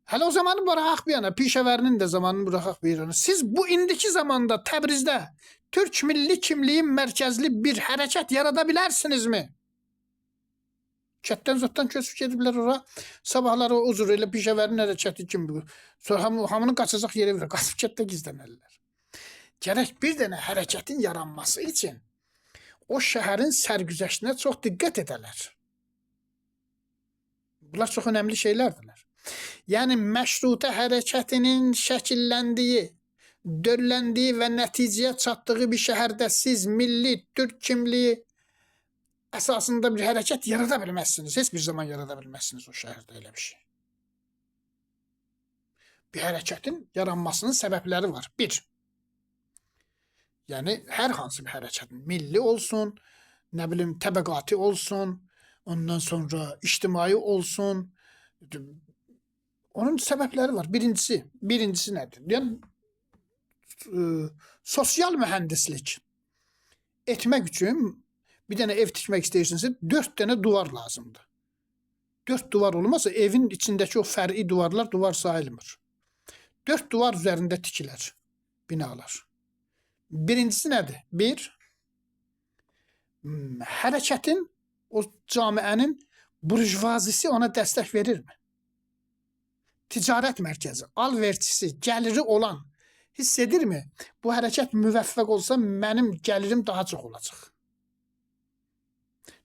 A: Hələ o zamanı bıraxaq bir yana, Pişəvərinin də zamanını bıraxaq bir yana. Siz bu indiki zamanda Təbrizdə Türk milli kimliyin mərkəzli bir hərəkət yarada bilərsinizmi? Kətdən zotdan köçüb gediblər ora. Sabahları o cür elə Pişəvərin hərəkəti kimi. Sonra hamının qaçacaq yeri verir. Qaçıb kətdə gizlənərlər. Gərək bir dənə hərəkətin yaranması üçün o şəhərin sərgüzəştinə çox diqqət edələr. Bunlar çox önəmli şeylərdirlər. Yəni məşrutə hərəkətinin şəkilləndiyi, dölləndiyi və nəticəyə çatdığı bir şəhərdə siz milli türk kimliyi əsasında bir hərəkət yarada bilməzsiniz. Heç bir zaman yarada bilməzsiniz o şəhərdə elə bir şey. Bir hərəkətin yaranmasının səbəbləri var. Bir, yəni hər hansı bir hərəkətin milli olsun, nə bilim təbəqati olsun, ondan sonra ictimai olsun, onun səbəbləri var. Birincisi nədir? Yəni sosial mühəndislik etmək üçün bir dənə ev tikmək istəyirsinizsə 4 dənə duvar lazımdır. 4 duvar olmasa evin içindəki o fər'i duvarlar duvar sayılmır. 4 duvar üzərində tikilər binalar. Birincisi nədir? Bir, hərəkətin, o camiənin burjuvazisi ona dəstək verirmi? Ticarət mərkəzi, alverçisi, gəliri olan hiss edirmi? Bu hərəkət müvəffəq olsa mənim gəlirim daha çox olacaq.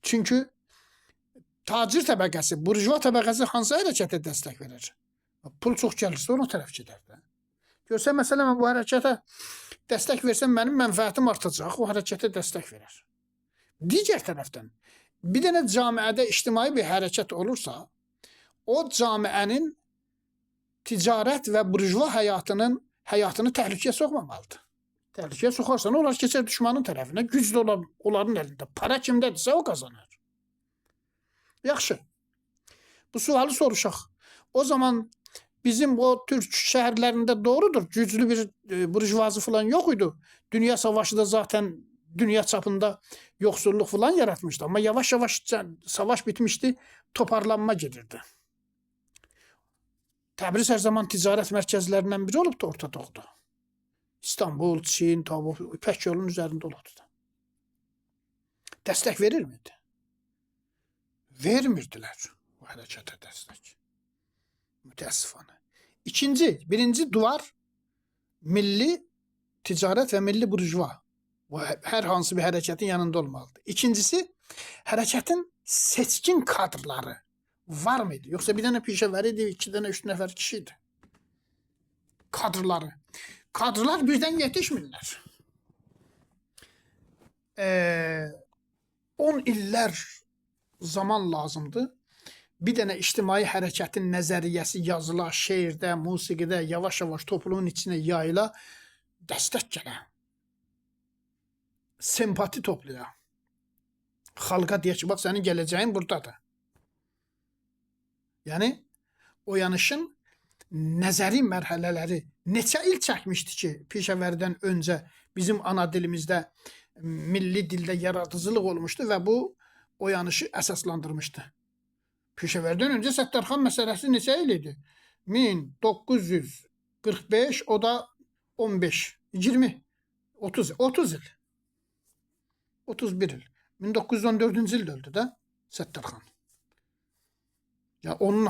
A: Çünki tacir təbəqəsi, burjuva təbəqəsi hansı hərəkətə dəstək verir? Pul çox gəlirsə ona tərəf gedər də. Görsən, məsələn, mən bu hərəkətə dəstək versəm, mənim mənfəətim artacaq, o hərəkətə dəstək verir. Digər tərəfdən, bir dənə camiədə ictimai bir hərəkət olursa, o camiənin ticarət və burjuva həyatını təhlükəyə soxmamalıdır. Təhlükəyə soxarsan, onlar keçər düşmanın tərəfinə, güclü olan onların əlində. Para kimdədirsə, o qazanır. Yaxşı, bu sualı soruşaq. O zaman bizim o Türk şəhərlərində doğrudur, güclü bir burjuvazi falan yox idi. Dünya savaşı da zaten dünya çapında yoxsulluq falan yaratmışdı. Amma yavaş-yavaş savaş bitmişdi, toparlanma gedirdi. Təbriz hər zaman ticarət mərkəzlərindən biri olubdu Orta Doğuda. İstanbul, Çin, İpək yolunun üzərində olubdu da. Dəstək verir miydi? Vermirdilər bu hərəkətə dəstək. Mütəəssifانه. Birinci duvar milli ticarət və milli burjuva. Bu hər hansı bir hərəkətin yanında olmalıdır. İkincisi, hərəkətin seçkin kadrları var mıydı? Yoxsa bir dənə pişəvər idi, 2 dənə, 3 nəfər kişi idi. Kadrları. Kadrlar birdən yetişmirlər. 10 illər zaman lazımdır. Bir dənə ictimai hərəkətin nəzəriyyəsi yazıla, şeirdə, musiqidə, yavaş-yavaş toplumun içinə yayıla, dəstək gələ. Sempati toplaya. Xalqa deyək ki, bax, sənin gələcəyin buradadır. Yəni, oyanışın nəzəri mərhələləri neçə il çəkmişdi ki, Pişəvərdən öncə bizim ana dilimizdə milli dildə yaradıcılıq olmuşdu və bu oyanışı əsaslandırmışdı. Pişəvərdən öncə Səttarxan məsələsi neçə il idi? 1945, o da 15, 20, 30 il. 31 il. 1914-cü ildə öldü də Səttarxan. Ya onun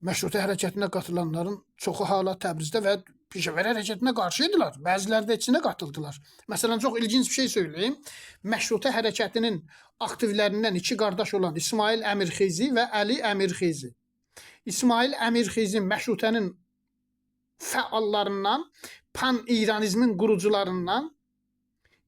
A: məşrutə hərəkətinə qatılanların çoxu hala Təbrizdə və Pişəvər hərəkətinə qarşıydılar. Bəziləri də içinə qatıldılar. Məsələn, çox ilginc bir şey söyləyeyim. Məşrutə hərəkətinin aktivlərindən 2 qardaş olan İsmail Əmirxizi və Əli Əmirxizi. İsmail Əmirxizi məşrutənin fəallarından, pan-İranizmin qurucularından,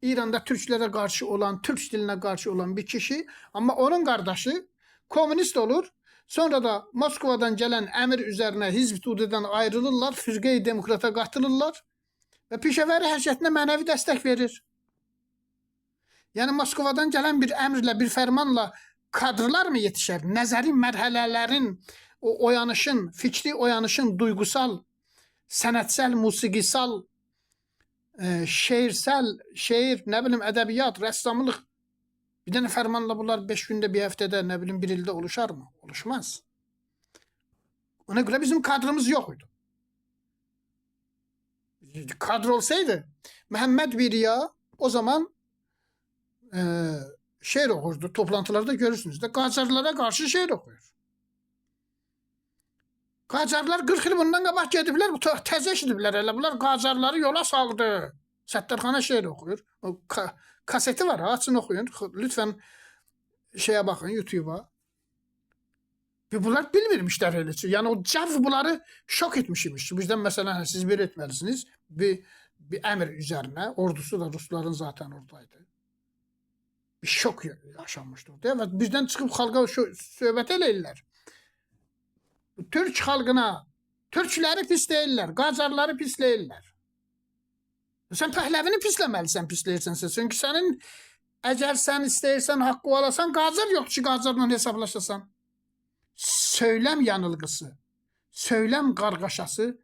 A: İranda türklərə qarşı olan, türk dilinə qarşı olan bir kişi, amma onun qardaşı komünist olur. Sonra da Moskvadan gələn əmir üzərinə Hizb Tudedən ayrılırlar, Firqe-i Demokrata qatılırlar və Pişəvər hərəkətinə mənəvi dəstək verir. Yəni Moskvadan gələn bir əmrlə, bir fərmanla kadrlar mı yetişər? Nəzəri mərhələlərin, o oyanışın, fikri oyanışın duyğusal, sənətsəl, musiqisal, şeir, nə bilim, ədəbiyyat, rəssamlıq, bir dənə fərmanla bunlar 5 gündə, bir həftədə, nə bilim, 1 ildə oluşar mı? Oluşmaz. Ona görə bizim kadrımız yox idi. Kadr olsaydı, Məhəmməd Biriya o zaman şeir oxurdu. Toplantılarda görürsünüz də, Qacarlara qarşı şeir oxuyur. Qacarlar 40 il bundan qabaq gediblər, təzə eşidiblər elə. Bunlar Qacarları yola saldı. Səttarxana şeir oxuyur. O kaseti var, açın oxuyun. Lütfen şeye bakın, YouTube'a. Ve bunlar bilmirmişler öyle. Yani o cav bunları şok etmişmiş. Bizden mesela siz bir etmelisiniz. Bir emir üzerine. Ordusu da Rusların zaten oradaydı. Bir şok yaşanmışdı orada. Evet, bizden çıkıp halka söhbət eləyirlər. Türk xalqına, Türkləri pisləyirlər, Qacarları pisləyirlər. Sen Pəhləvini pisləməlisən, pisləyirsənsə. Çünki sənin əgər sən istəyirsən, haqqı alasan, Qacar yox ki, Qacarla hesablaşasan. Söylem yanılgısı, söylem qarğaşası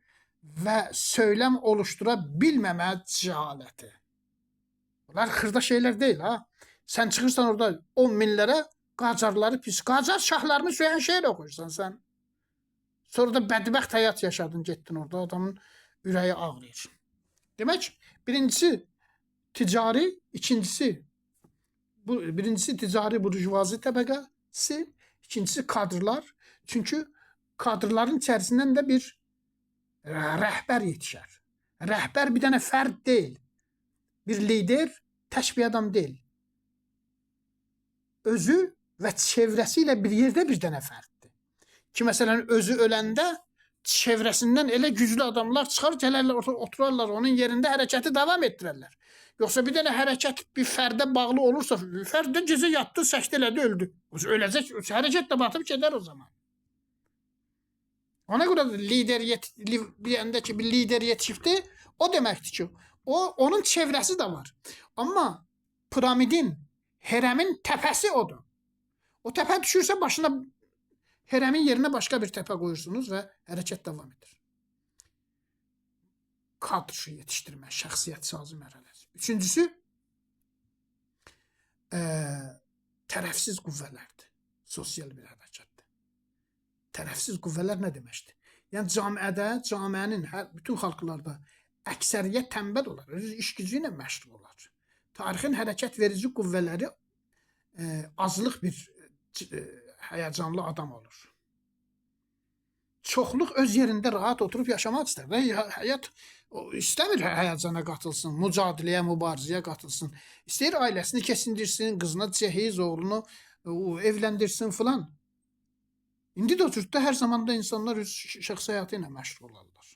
A: və söylem oluştura bilməmə cəhaləti. Bunlar xırda şeyler değil ha. Sen çıkırsan orada 10 minlərə Qacarları pis, Qacar şahlarını söyən şeir oxuyursan sen. Sonra da bədbəxt həyat yaşadın, getdin orada, adamın ürəyi ağrıyır. Demek birincisi ticari, birincisi ticari burjuvazi təbəqəsi, ikincisi kadrlar. Çünkü kadrların içerisinden de bir rehber yetişer. Rehber bir tane fərd değil. Bir lider, tək bir adam değil. Özü ve çevresiyle bir yerde bir tane fərddir. Ki mesela özü öləndə çevresinden elə güclü adamlar çıxar, gələrlər, oturarlar, onun yerində hərəkəti devam etdirərlər. Yoksa bir tane hərəkət bir fərdə bağlı olursa, fərd də gecə yatdı, səkdə elədi, öldü. Öləcək, hərəkət də batıb gedər o zaman. Ona göre lider bir lider yetişti, o demektir ki onun çevresi de var. Ama piramidin, heremin tepesi odur. O tepe düşürse başına heremin yerine başka bir tepe koyursunuz ve hareket devam eder. Kadr yetiştirme, şəxsiyyət sazı mərhələsi. Üçüncüsü tərəfsiz qüvvələrdir. Sosial bir hərəkətdir. Tərəfsiz qüvvələr nə deməkdir? Yəni camiənin bütün xalqlarda əksəriyyət tənbəl olar, öz iş gücü ilə məşğul olar. Tarixin hərəkət verici qüvvələri azlıq bir həyəcanlı adam olur. Çoxluq öz yerində rahat oturub yaşamaq istər. Həyat istəmir həyəcana qatılsın, mücadiləyə, mübarizəyə qatılsın. İstəyir ailəsini kesindirsin, qızına cehiz, oğlunu evləndirsin filan. İndi də o cürddə hər zamanda insanlar öz şəxsi həyatı ilə məşğul olarlar.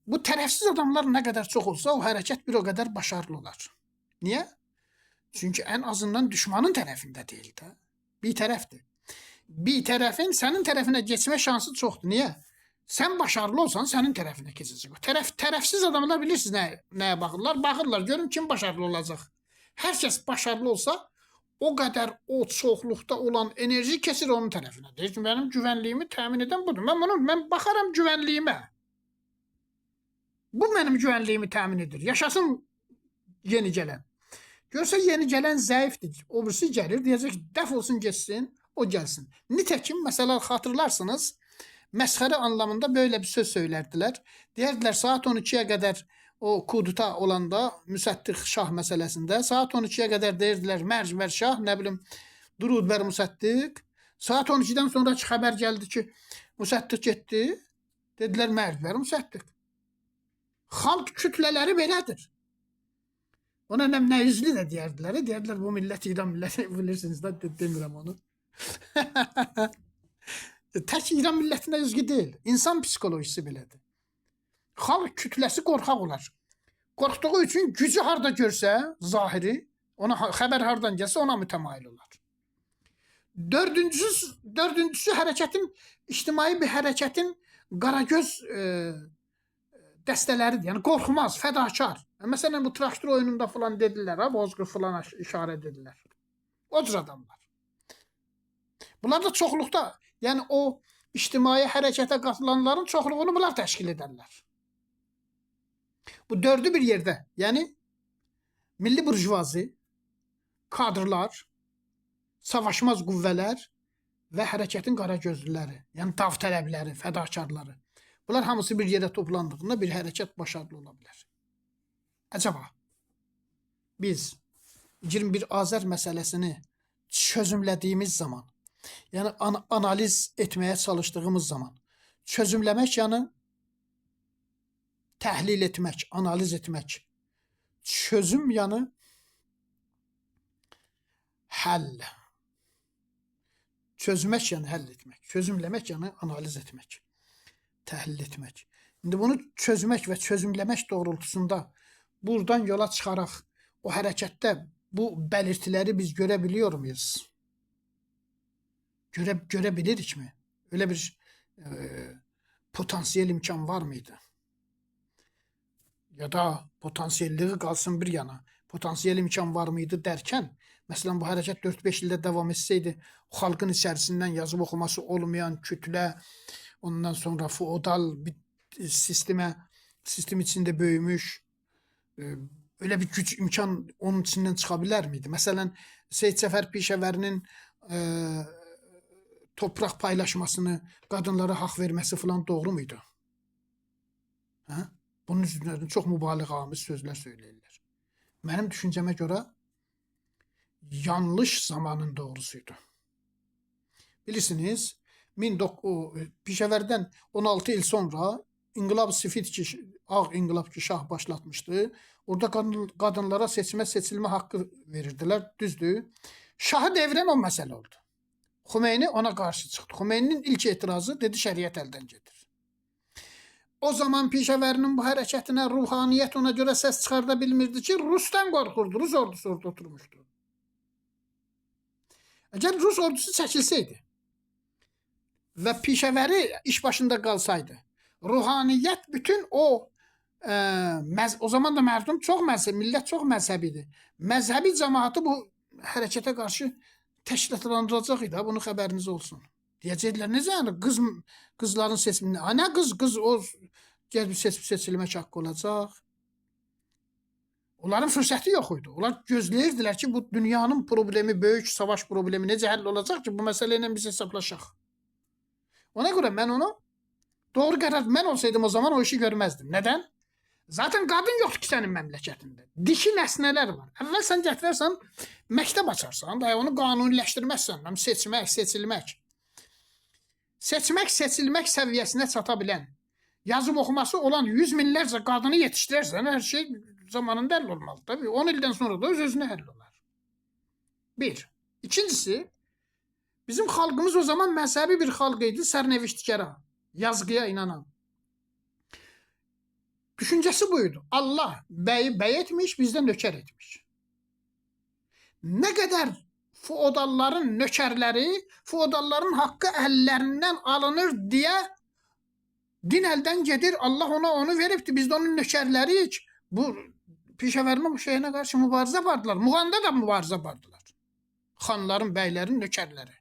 A: Bu tərəfsiz adamlar nə qədər çox olsa, o hərəkət bir o qədər başarılı olar. Niyə? Çünki ən azından düşmanın tərəfində deyil də. Bir tərəfdir. Bir tərəfin sənin tərəfinə geçmə şansı çoxdur. Niyə? Sən başarılı olsan sənin tərəfinə keçəcək. Tərəfsiz adamlar bilirsiniz nəyə baxırlar? Baxırlar, görün kim başarılı olacaq. Hər kəs başarılı olsa, o qədər o çoxluqda olan enerji keçir onun tərəfinə. Deyir ki, mənim güvənliyimi təmin edən budur. Mən baxaram güvənliyimə. Bu mənim güvənliyimi təmin edir. Yaşasın yeni gələn. Görsə yeni gələn zəifdir. O birisi gəlir, deyəcək ki, dəf olsun geçsin, o gəlsin. Nitekim mesela hatırlarsınız, məsxərə anlamında böyle bir söz söylerdiler. Deyərdiler saat 12'ye kadar o kuduta olanda Müsəddiq Şah məsələsində saat 12'ye kadar deyirdiler Mərcver Şah, nə bilim Durud bər Müsəddiq. Saat 12'den sonra xəbər gəldi ki, Müsəddiq getdi. Dedilər Mərcver Müsəddiq. Xalq kütlələri belədir. Ona nə üzlü də deyərdiler. Deyərdiler bu millət İran milləti, bilirsiniz də, demirəm onu. Tək İran millətinə özgü deyil. İnsan psikolojisi belədir. Xalq kütləsi qorxaq olar. Qorxduğu üçün gücü harda görsə, zahiri, ona xəbər hardan gəlsə ona mütəmayil olar. Dördüncüsü hərəkətin, ictimai bir hərəkətin qaragöz dəstələridir. Yəni qorxmaz, fədakar. Məsələn bu traktor oyununda falan dedilər, ha, Bozqır falan işarə dedilər. O cür adamlar. Bunlar da çoxluqda, yəni o ictimai hərəkətə qatılanların çoxluğunu bunlar təşkil edərlər. Bu dördü bir yerdə, yəni milli burjuvazi, kadrlar, savaşmaz qüvvələr və hərəkətin qaragözlüləri, yəni dav tələbləri, fədakarları. Bunlar hamısı bir yerə toplandığında bir hərəkət başarılı ola bilər. Acaba biz 21 Azər məsələsini çözümlədiyimiz zaman, yəni analiz etməyə çalışdığımız zaman, çözümləmək yəni təhlil etmək, analiz etmək, çözüm yanı həll. Çözmək yəni həll etmək. Çözümləmək yəni analiz etmək. Təhlil etmək. İndi bunu çözmək və çözümləmək doğrultusunda buradan yola çıxaraq o hərəkətdə bu belirtiləri biz görə biliyor muyuz? Görə bilirikmi? Öyle bir potansiyel imkan var mıydı? Ya da potansiyelliği qalsın bir yana. Potansiyel imkan var mıydı derkən, məsələn bu hərəkət 4-5 ildə davam etsəydi, xalqın içərisindən yazıb oxuması olmayan kütlə, ondan sonra feodal bir sistem içində böyümüş, öyle bir güc imkan onun içindən çıxa bilər miydi? Məsələn, Seyid Səfər Pişəvərinin toprak paylaşmasını, qadınlara haqq verməsi falan doğru muydu? Hə? Bunun üzerinde çok mübaliğamiz sözler söyləyirlər. Mənim düşüncəmə görə yanlış zamanın doğrusuydu. Bilirsiniz, Pişəvərdən 16 il sonra İnqilab Sifid ki, Ağ İnqilab ki şah başlatmışdı. Orada qadınlara seçilmə haqqı verirdilər, düzdür. Şahı devrən o məsələ oldu. Xümeyni ona qarşı çıxdı. Xümeyninin ilk etirazı dedi şəriət əldən gedir. O zaman Pişəvərinin bu hərəkətinə ruhaniyyət ona görə səs çıxarda bilmirdi ki, Rusdan qorxurdu. Rus ordusu orada oturmuşdu. Əgər Rus ordusu çəkilsəydi və Pişəvəri iş başında qalsaydı, ruhaniyyət bütün o zaman da mərdum çox məzhəbi, millət çox məzhəbidir. Məzhəbi cəmaatı bu hərəkətə qarşı təşkilatlandıracaq idi. Bunun xəbəriniz olsun. Deyəcəklər, necə yəni qızların seçimini, nə qız o seçilmək haqqı olacaq? Onların fürsəti yox idi. Onlar gözləyirdilər ki, bu dünyanın problemi, böyük savaş problemi necə həll olacaq ki, bu məsələ ilə biz hesablaşaq. Ona görə mən onu doğru qərar, mən olsaydım o zaman o işi görməzdim. Nədən? Zaten qadın yoxdur ki, sənin məmləkətində. Dişi nəsnələr var. Əvvəl sən gətirərsən, məktəb açarsan, onu qanuniləşdirməzsən, seçilmək. Seçilmək səviyyəsinə çata bilən, yazıb oxuması olan 100 minlərcə qadını yetişdirərsən, hər şey zamanında həll olmalı. Tabii 10 ildən sonra da öz-özünə həll olar. Bir. İkincisi, bizim xalqımız o zaman məzhəbi bir xalq idi, sərneviştkara, yazgıya inanan. Düşüncəsi buydu. Allah bəyi bəy etmiş, bizdən nökər etmiş. Nə qədər feodalların nökərləri, feodalların haqqı əllərindən alınır deyə din əldən gedir, Allah ona onu veribdi, biz də onun nökərləriyik. Bu Pişəvərin bu şeyinə qarşı mübarizə apardılar. Muğanda da mübarizə apardılar. Xanların, bəylərin nökərləri.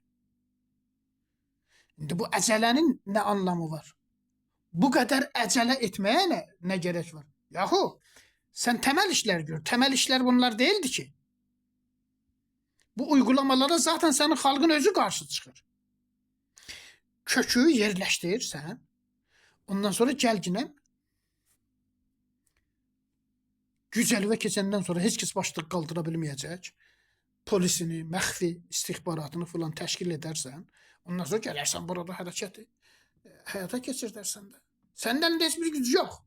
A: İndi bu əcələnin nə anlamı var? Bu qədər əcələ etməyə nə gerek var? Yahu, sən təməl işlər gör. Təməl işlər bunlar değildi ki. Bu uygulamalara zaten senin xalqın özü qarşı çıxır. Kökü yerləşdirirsən, ondan sonra gəlginən gücəlvə keçəndən sonra heç kəs başlıq qaldıra bilməyəcək. Polisini, məxfi istihbaratını falan təşkil edərsən, ondan sonra gələrsən burada hərəkəti həyata keçirdərsən də. Səndən də heç bir güc yox.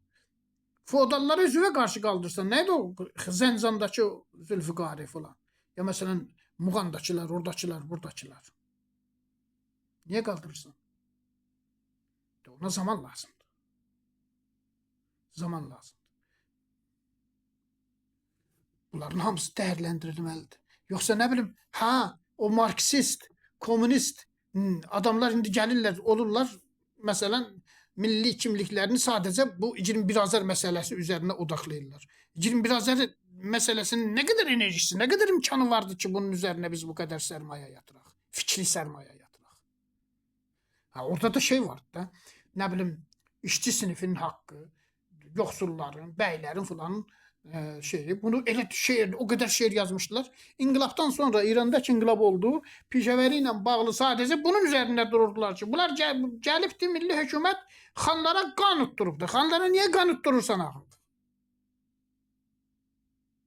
A: Feodalları özüvə qarşı qaldırsan, neydi o Zəncandakı Zülfüqari falan? Ya məsələn, Muğandakılar, oradakılar, buradakılar. Niyə qaldırırsan? Ona zaman lazımdır. Zaman lazımdır. Bunların hamısı dəyərləndirilməlidir. Yoxsa nə bilim, o marksist, komünist adamlar indi gəlirlər, olurlar, məsələn, milli kimliklərini sadəcə bu 21 Azər məsələsi üzərinə odaqlayırlar. 21 Azər məsələsinin nə qədər enerjisi, nə qədər imkanı vardı ki, bunun üzərinə biz bu qədər sərmayə yatıraq, fikri sərmayə yatıraq. Orada da şey var da, nə bilim, işçi sinifinin haqqı, yoxsulların, bəylərin filanın şeyi, bunu elə şeir, o qədər şeir yazmışdılar. İnqilabdan sonra İrandakı inqilab oldu. Pişəvəri ilə bağlı sadəcə bunun üzərində dururdular ki, bunlar gəlibdi, milli hökumət xanlara qan utdurubdu. Xanlara niyə qan utdurursan axı?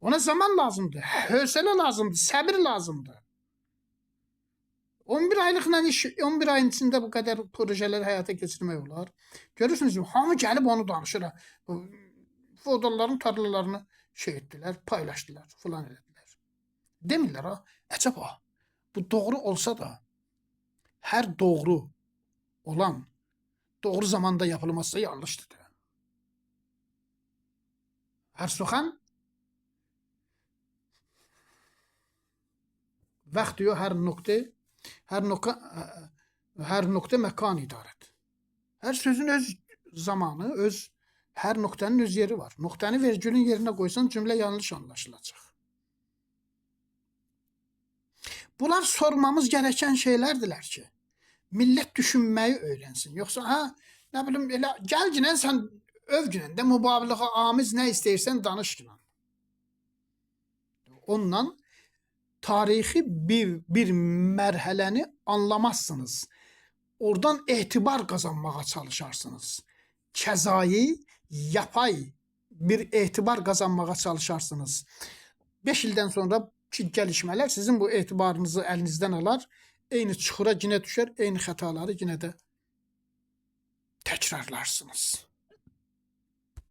A: Ona zaman lazımdır, hövsələ lazımdır, səbir lazımdır. 11 aylıqla iş, 11 ayın içində bu qədər projeləri həyata keçirmək olar. Görürsünüz, hamı gəlib onu danışır. Feodalların tarlalarını şey etdilər, paylaşdılar, falan elədilər. Demirlər ha, əcəba bu doğru olsa da hər doğru olan doğru zamanda yapılmazsa yanlışdır. Hər suxan vaxt diyor, hər nöqtə məkan idarət. Hər sözün öz zamanı, hər nöqtənin öz yeri var. Nöqtəni vergülün yerinə qoysan cümlə yanlış anlaşılacaq. Bunlar sormamız gereken şeylerdiler ki, millət düşünməyi öyrənsin. Yoxsa nə bilim elə gəlginən sən övgünən də mübaliğə amiz nə istəyirsən danışginən. Ondan tarixi bir mərhələni anlamazsınız. Oradan etibar kazanmaya çalışarsınız. Kəzai, yapay bir etibar kazanmaya çalışarsınız. 5 ildən sonra ki gəlişmələr sizin bu etibarınızı əlinizdən alar, eyni çuxura yine düşər, eyni xətaları yine də təkrarlarsınız.